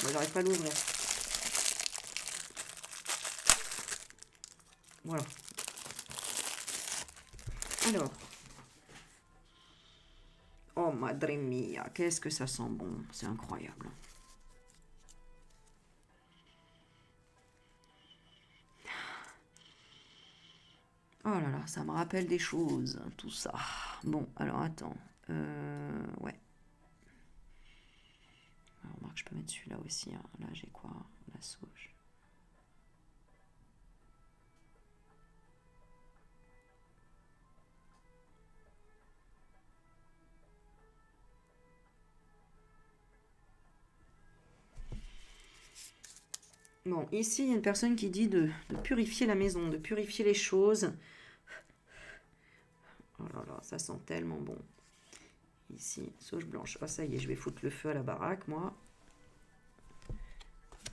Oh, j'arrive pas à l'ouvrir. Voilà. Alors. Oh, madre mia, qu'est-ce que ça sent bon. C'est incroyable. Oh là là, ça me rappelle des choses, tout ça. Bon, alors attends. Ouais. Alors, remarque, je peux mettre celui-là aussi. Hein. Là, j'ai quoi? La sauge. Bon, ici, il y a une personne qui dit de purifier la maison, de purifier les choses. Oh là là, ça sent tellement bon. Ici, sauge blanche. Ah, ça y est, je vais foutre le feu à la baraque, moi.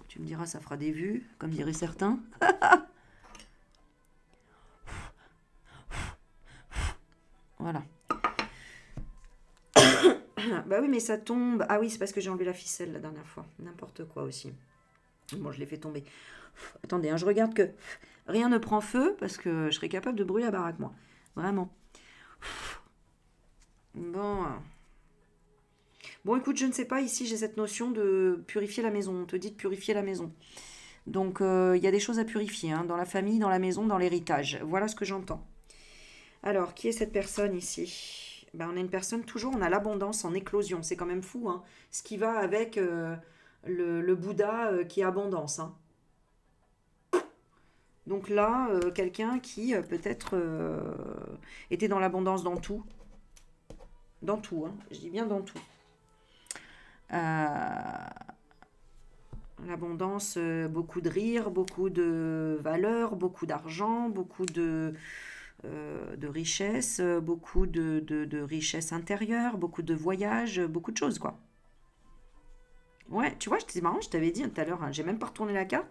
Tu me diras, ça fera des vues, comme diraient certains. Voilà. Bah oui, mais ça tombe. Ah oui, c'est parce que j'ai enlevé la ficelle la dernière fois. N'importe quoi aussi. Bon, je l'ai fait tomber. Attendez, hein, je regarde que rien ne prend feu parce que je serais capable de brûler la baraque, moi. Vraiment. Bon. Bon, écoute, je ne sais pas. Ici, j'ai cette notion de purifier la maison. On te dit de purifier la maison. Donc, il y a des choses à purifier, hein, dans la famille, dans la maison, dans l'héritage. Voilà ce que j'entends. Alors, qui est cette personne ici? Ben, on a une personne, toujours, on a l'abondance en éclosion. C'est quand même fou, hein. Ce qui va avec le Bouddha qui est abondance. Hein. Donc là, quelqu'un qui peut-être était dans l'abondance dans tout. Dans tout, hein. Je dis bien dans tout. L'abondance, beaucoup de rire, beaucoup de valeur, beaucoup d'argent, beaucoup de richesse, beaucoup de richesse intérieure, beaucoup de voyages, beaucoup de choses, quoi. Ouais, tu vois, c'est marrant, je t'avais dit tout à l'heure, hein, j'ai même pas retourné la carte.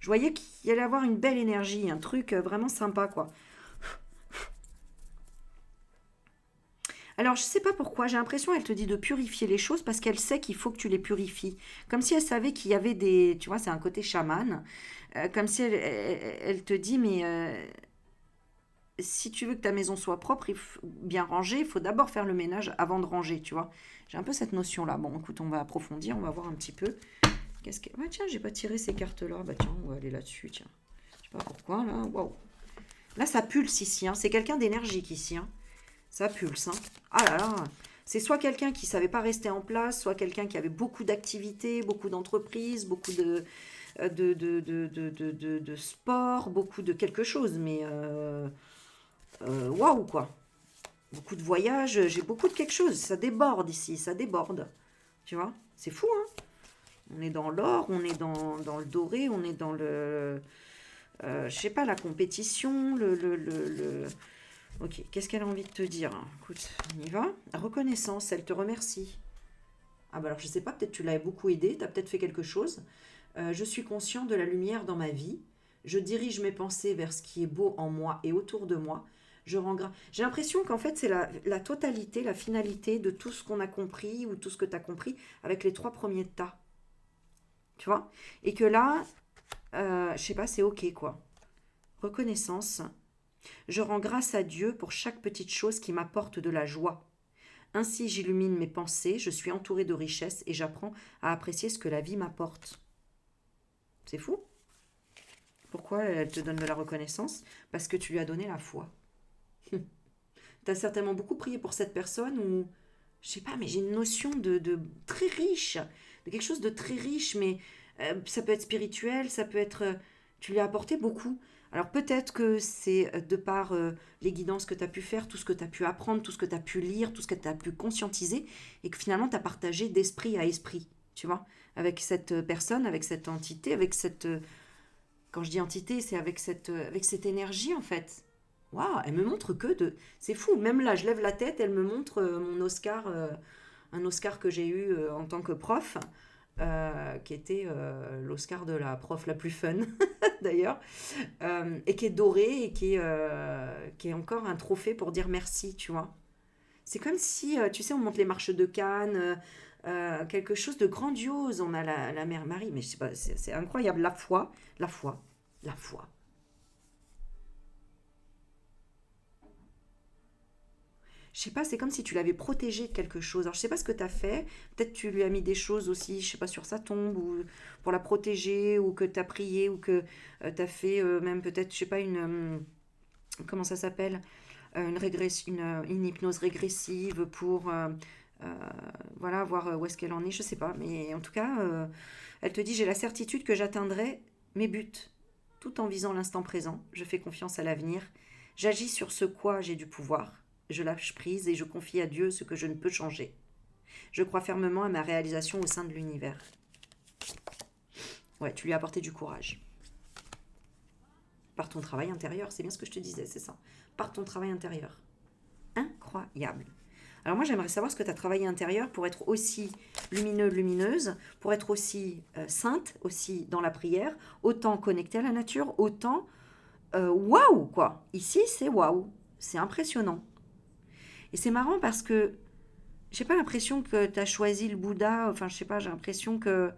Je voyais qu'il y allait avoir une belle énergie, un truc vraiment sympa, quoi. Alors, je sais pas pourquoi, j'ai l'impression qu'elle te dit de purifier les choses parce qu'elle sait qu'il faut que tu les purifies. Comme si elle savait qu'il y avait des... Tu vois, c'est un côté chaman. Comme si elle te dit, mais si tu veux que ta maison soit propre, bien rangée, il faut d'abord faire le ménage avant de ranger, tu vois. J'ai un peu cette notion-là. Bon, écoute, on va approfondir, on va voir un petit peu. Qu'est-ce que... Ouais, tiens, j'ai pas tiré ces cartes-là. Bah tiens, on va aller là-dessus, tiens. Je sais pas pourquoi, là. Waouh. Là, ça pulse ici, hein. C'est quelqu'un d'énergique ici, hein. Ça pulse, hein. Ah là là. C'est soit quelqu'un qui savait pas rester en place, soit quelqu'un qui avait beaucoup d'activités, beaucoup d'entreprises, beaucoup de sport, beaucoup de quelque chose. Mais waouh, quoi. Beaucoup de voyages, j'ai beaucoup de quelque chose. Ça déborde ici, ça déborde. Tu vois, c'est fou, hein. On est dans l'or, on est dans le doré, on est dans le... je sais pas, la compétition, Ok, qu'est-ce qu'elle a envie de te dire? Écoute, on y va. Reconnaissance, elle te remercie. Ah bah alors je sais pas, peut-être tu l'as beaucoup aidé, tu as peut-être fait quelque chose. Je suis conscient de la lumière dans ma vie. Je dirige mes pensées vers ce qui est beau en moi et autour de moi. J'ai l'impression qu'en fait c'est la totalité, la finalité de tout ce qu'on a compris ou tout ce que tu as compris avec les 3 premiers tas. Tu vois? Et que là, je sais pas, c'est ok quoi. Reconnaissance. Je rends grâce à Dieu pour chaque petite chose qui m'apporte de la joie. Ainsi j'illumine mes pensées, je suis entourée de richesses et j'apprends à apprécier ce que la vie m'apporte. C'est fou. Pourquoi elle te donne de la reconnaissance? Parce que tu lui as donné la foi. Tu as certainement beaucoup prié pour cette personne ou... Je sais pas, mais j'ai une notion de très riche, de quelque chose de très riche, mais ça peut être spirituel, ça peut être... tu lui as apporté beaucoup. Alors peut-être que c'est de par les guidances que tu as pu faire, tout ce que tu as pu apprendre, tout ce que tu as pu lire, tout ce que tu as pu conscientiser, et que finalement tu as partagé d'esprit à esprit, tu vois, avec cette personne, avec cette entité, avec cette... quand je dis entité, c'est avec cette énergie en fait. Waouh, elle me montre que de... C'est fou, même là, je lève la tête, elle me montre mon Oscar, un Oscar que j'ai eu en tant que prof, qui était l'Oscar de la prof la plus fun, d'ailleurs, et qui est doré et qui est encore un trophée pour dire merci, tu vois. C'est comme si, tu sais, on monte les marches de Cannes, quelque chose de grandiose. On a la mère Marie, mais je sais pas, c'est incroyable. La foi, la foi, la foi. Je sais pas, c'est comme si tu l'avais protégée de quelque chose. Alors je sais pas ce que tu as fait. Peut-être tu lui as mis des choses aussi, je sais pas, sur sa tombe ou pour la protéger ou que tu as prié ou que tu as fait même peut-être, je sais pas, comment ça s'appelle? Une hypnose régressive pour euh, voilà, voir où est-ce qu'elle en est, je sais pas. Mais en tout cas, elle te dit, j'ai la certitude que j'atteindrai mes buts tout en visant l'instant présent. Je fais confiance à l'avenir. J'agis sur ce quoi j'ai du pouvoir. Je lâche prise et je confie à Dieu ce que je ne peux changer. Je crois fermement à ma réalisation au sein de l'univers. Ouais, tu lui as apporté du courage. Par ton travail intérieur, c'est bien ce que je te disais, c'est ça. Par ton travail intérieur. Incroyable. Alors moi j'aimerais savoir ce que tu as travaillé intérieur pour être aussi lumineux, lumineuse, pour être aussi sainte, aussi dans la prière, autant connectée à la nature, autant waouh quoi. Ici c'est waouh, c'est impressionnant. Et c'est marrant parce que j'ai pas l'impression que tu as choisi le Bouddha, enfin je sais pas, j'ai l'impression que...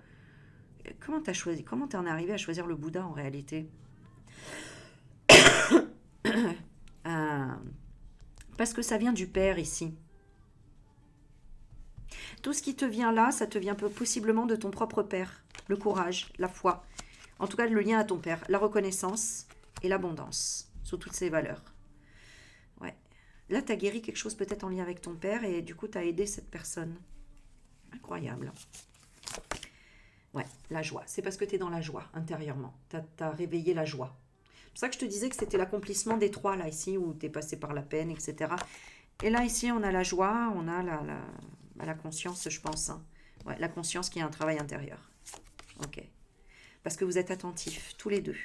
Comment tu as choisi, comment tu en es arrivé à choisir le Bouddha en réalité? Euh, Parce que ça vient du Père ici. Tout ce qui te vient là, ça te vient possiblement de ton propre père. Le courage, la foi. En tout cas, le lien à ton père. La reconnaissance et l'abondance. Sous toutes ces valeurs. Ouais. Là, tu as guéri quelque chose peut-être en lien avec ton père et du coup, tu as aidé cette personne. Incroyable. Ouais, la joie. C'est parce que tu es dans la joie intérieurement. Tu as réveillé la joie. C'est pour ça que je te disais que c'était l'accomplissement des 3 là, ici, où tu es passé par la peine, etc. Et là, ici, on a la joie, on a la conscience, je pense. Hein. Ouais, la conscience qui a un travail intérieur. Ok. Parce que vous êtes attentifs, tous les deux,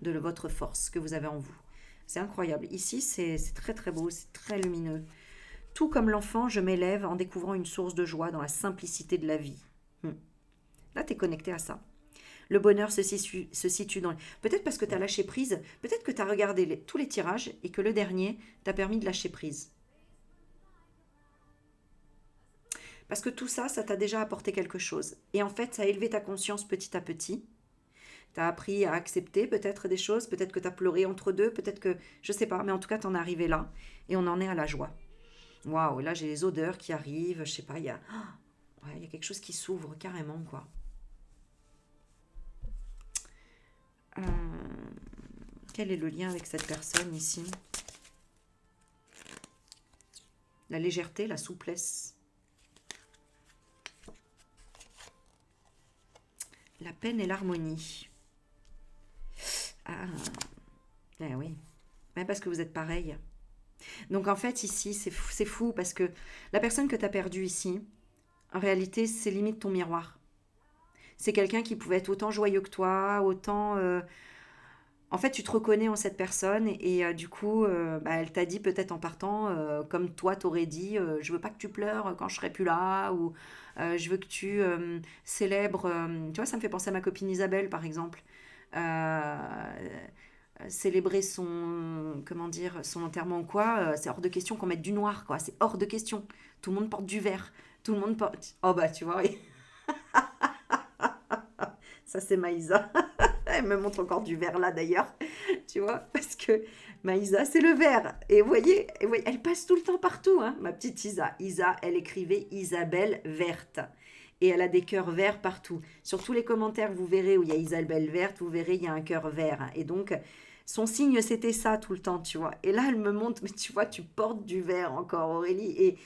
de votre force que vous avez en vous. C'est incroyable. Ici, c'est très très beau, c'est très lumineux. Tout comme l'enfant, je m'élève en découvrant une source de joie dans la simplicité de la vie. Là, tu es connecté à ça. Le bonheur se situe dans... Peut-être parce que tu as lâché prise, peut-être que tu as regardé tous les tirages et que le dernier t'a permis de lâcher prise. Parce que tout ça, ça t'a déjà apporté quelque chose. Et en fait, ça a élevé ta conscience petit à petit. Tu as appris à accepter peut-être des choses, peut-être que tu as pleuré entre deux, peut-être que... Je sais pas, mais en tout cas, tu en es arrivé là. Et on en est à la joie. Waouh, là, j'ai les odeurs qui arrivent, je sais pas, ouais, il y a quelque chose qui s'ouvre carrément, quoi. Euh, Quel est le lien avec cette personne ici? La légèreté, la souplesse. La peine et l'harmonie. Ah, eh oui. Mais parce que vous êtes pareil. Donc en fait, ici, c'est fou parce que la personne que tu as perdue ici, en réalité, c'est limite ton miroir. C'est quelqu'un qui pouvait être autant joyeux que toi, autant... En fait, tu te reconnais en cette personne et du coup, bah, elle t'a dit peut-être en partant, comme toi t'aurais dit, je veux pas que tu pleures quand je serai plus là, ou je veux que tu célèbres. Tu vois, ça me fait penser à ma copine Isabelle, par exemple. Célébrer son, comment dire, son enterrement ou quoi, c'est hors de question qu'on mette du noir, quoi. C'est hors de question. Tout le monde porte du vert. Tout le monde porte. Oh bah, tu vois, oui. Ça c'est Maïsa. Elle me montre encore du vert là d'ailleurs, tu vois, parce que Maïsa, c'est le vert. Et vous voyez, elle passe tout le temps partout, hein, ma petite Isa. Isa, elle écrivait Isabelle verte. Et elle a des cœurs verts partout. Sur tous les commentaires, vous verrez où il y a Isabelle verte, vous verrez, il y a un cœur vert. Et donc, son signe, c'était ça tout le temps, tu vois. Et là, elle me montre, mais tu vois, tu portes du vert encore, Aurélie.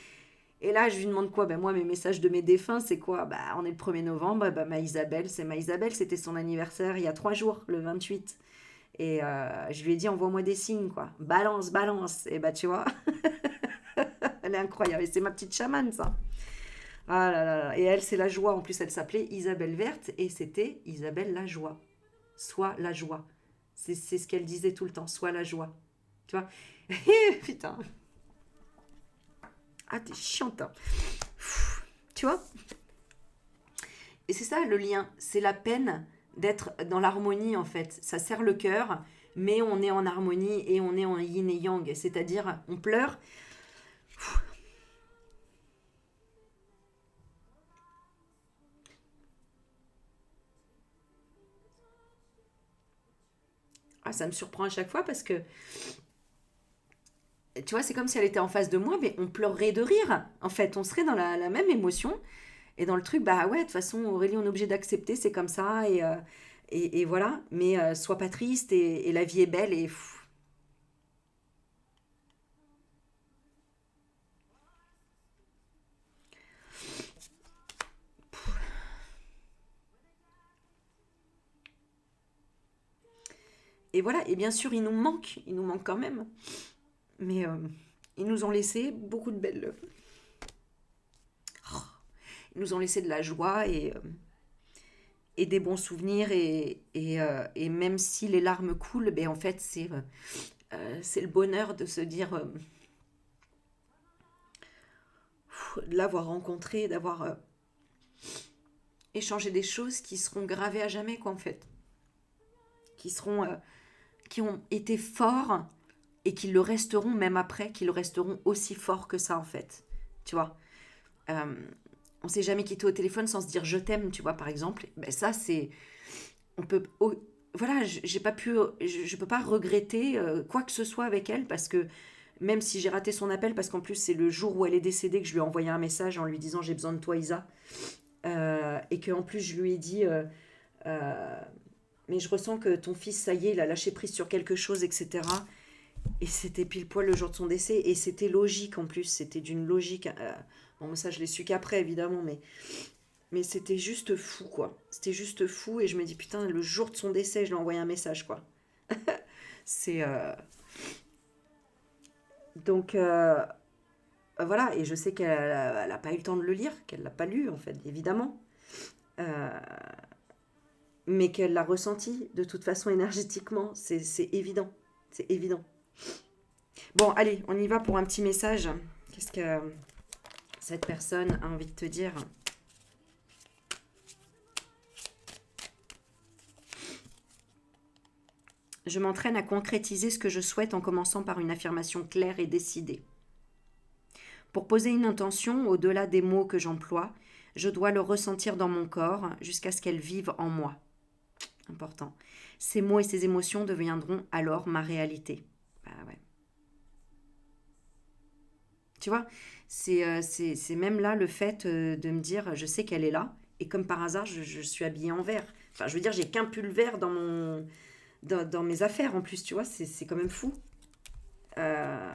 Et là, je lui demande quoi? Ben moi, mes messages de mes défunts, c'est quoi? Bah, on est le 1er novembre, bah, ma Isabelle, c'est ma Isabelle, c'était son anniversaire il y a 3 jours, le 28. Et je lui ai dit, envoie-moi des signes, quoi. Balance, balance. Et bah, tu vois, elle est incroyable. Et c'est ma petite chamane, ça. Ah là là là. Et elle, c'est la joie. En plus, elle s'appelait Isabelle Verte et c'était Isabelle la joie. Sois la joie. C'est ce qu'elle disait tout le temps, sois la joie. Tu vois? Putain. Ah, t'es chiante, hein. Tu vois? Et c'est ça le lien, c'est la peine d'être dans l'harmonie en fait. Ça serre le cœur, mais on est en harmonie et on est en yin et yang. C'est-à-dire, on pleure. Ah, ça me surprend à chaque fois parce que, tu vois, c'est comme si elle était en face de moi, mais on pleurerait de rire. En fait, on serait dans la même émotion. Et dans le truc, bah ouais, de toute façon, Aurélie, on est obligé d'accepter, c'est comme ça. Et voilà. Mais sois pas triste et la vie est belle. Et voilà. Et bien sûr, il nous manque quand même. Mais ils nous ont laissé beaucoup de belles. Ils nous ont laissé de la joie et des bons souvenirs. Et même si les larmes coulent, ben en fait, c'est le bonheur de se dire, de l'avoir rencontré, d'avoir échangé des choses qui seront gravées à jamais, quoi, en fait. Qui seront, qui ont été forts et qui le resteront même après, qui le resteront aussi forts que ça, en fait. Tu vois, euh, on s'est jamais quitté au téléphone sans se dire je t'aime, tu vois, par exemple. Ben ça, c'est, on peut, oh, voilà, j'ai pas pu, je peux pas regretter quoi que ce soit avec elle parce que même si j'ai raté son appel, parce qu'en plus c'est le jour où elle est décédée que je lui ai envoyé un message en lui disant j'ai besoin de toi Isa, et que en plus je lui ai dit euh, mais je ressens que ton fils ça y est il a lâché prise sur quelque chose etc. Et c'était pile poil le jour de son décès et c'était logique en plus, c'était d'une logique. Bon ça je l'ai su qu'après évidemment mais c'était juste fou, quoi. C'était juste fou et je me dis, putain, le jour de son décès, je lui ai envoyé un message, quoi. C'est... Donc, voilà, et je sais qu'elle a pas eu le temps de le lire, qu'elle l'a pas lu, en fait, évidemment. Euh, mais qu'elle l'a ressenti, de toute façon, énergétiquement. C'est évident. C'est évident. Bon, allez, on y va pour un petit message. Qu'est-ce que cette personne a envie de te dire? Je m'entraîne à concrétiser ce que je souhaite en commençant par une affirmation claire et décidée. Pour poser une intention au-delà des mots que j'emploie, je dois le ressentir dans mon corps jusqu'à ce qu'elle vive en moi. Important. Ces mots et ces émotions deviendront alors ma réalité. Bah ouais. Tu vois, c'est même là le fait de me dire, je sais qu'elle est là, et comme par hasard, je suis habillée en vert. Enfin, je veux dire, j'ai qu'un pull vert dans mes affaires en plus, tu vois, c'est quand même fou. Euh,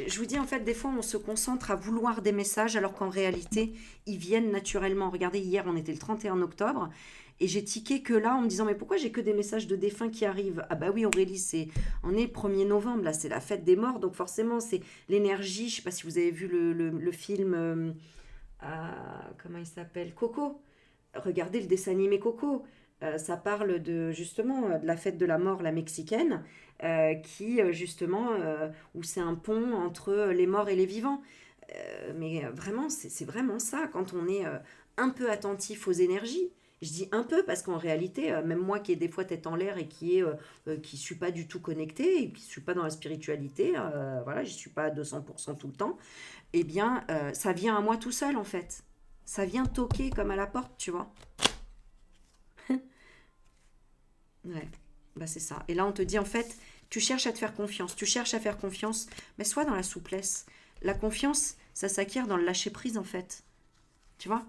je vous dis, en fait, des fois, on se concentre à vouloir des messages alors qu'en réalité, ils viennent naturellement. Regardez, hier, on était le 31 octobre et j'ai tiqué que là en me disant, mais pourquoi j'ai que des messages de défunts qui arrivent? Ah bah oui, Aurélie, on est 1er novembre, là, c'est la fête des morts, donc forcément, c'est l'énergie. Je sais pas si vous avez vu le film, comment il s'appelle? Coco. regardez le dessin animé Coco. Ça parle de justement de la fête de la mort, la mexicaine, qui justement, où c'est un pont entre les morts et les vivants. Mais vraiment, c'est vraiment ça, quand on est un peu attentif aux énergies. Je dis un peu parce qu'en réalité, même moi qui ai des fois tête en l'air et qui suis pas du tout connectée et qui suis pas dans la spiritualité, voilà, je suis pas à 200% tout le temps, eh bien, ça vient à moi tout seul en fait. Ça vient toquer comme à la porte, tu vois. Ouais, bah c'est ça. Et là, on te dit en fait, tu cherches à te faire confiance, tu cherches à faire confiance, mais sois dans la souplesse. La confiance, ça s'acquiert dans le lâcher prise en fait. Tu vois.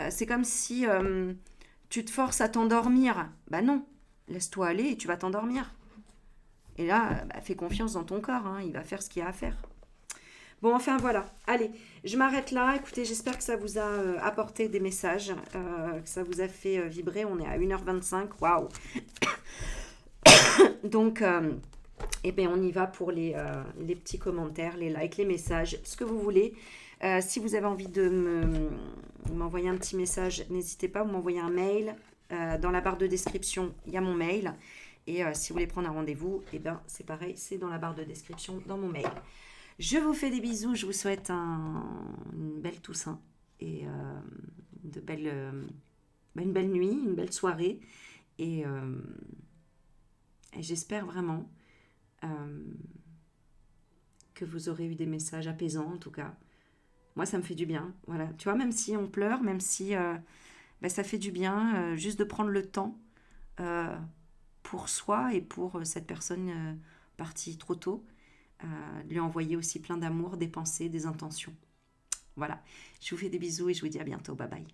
C'est comme si tu te forces à t'endormir. Bah non, laisse-toi aller et tu vas t'endormir. Et là, bah, fais confiance dans ton corps, hein, il va faire ce qu'il y a à faire. Bon, enfin voilà. Allez, je m'arrête là. Écoutez, j'espère que ça vous a apporté des messages, que ça vous a fait vibrer. On est à 1h25. Waouh! Donc, eh bien, on y va pour les petits commentaires, les likes, les messages, ce que vous voulez. Si vous avez envie m'envoyer un petit message, n'hésitez pas, vous m'envoyez un mail. Dans la barre de description, il y a mon mail. Et si vous voulez prendre un rendez-vous, eh ben, c'est pareil, c'est dans la barre de description, dans mon mail. Je vous fais des bisous, je vous souhaite une belle Toussaint et une belle nuit, une belle soirée. Et, et j'espère vraiment que vous aurez eu des messages apaisants en tout cas. Moi, ça me fait du bien. Voilà. Tu vois, même si on pleure, même si ça fait du bien juste de prendre le temps euh, pour soi et pour cette personne partie trop tôt, de lui envoyer aussi plein d'amour, des pensées, des intentions. Voilà. Je vous fais des bisous et je vous dis à bientôt. Bye bye.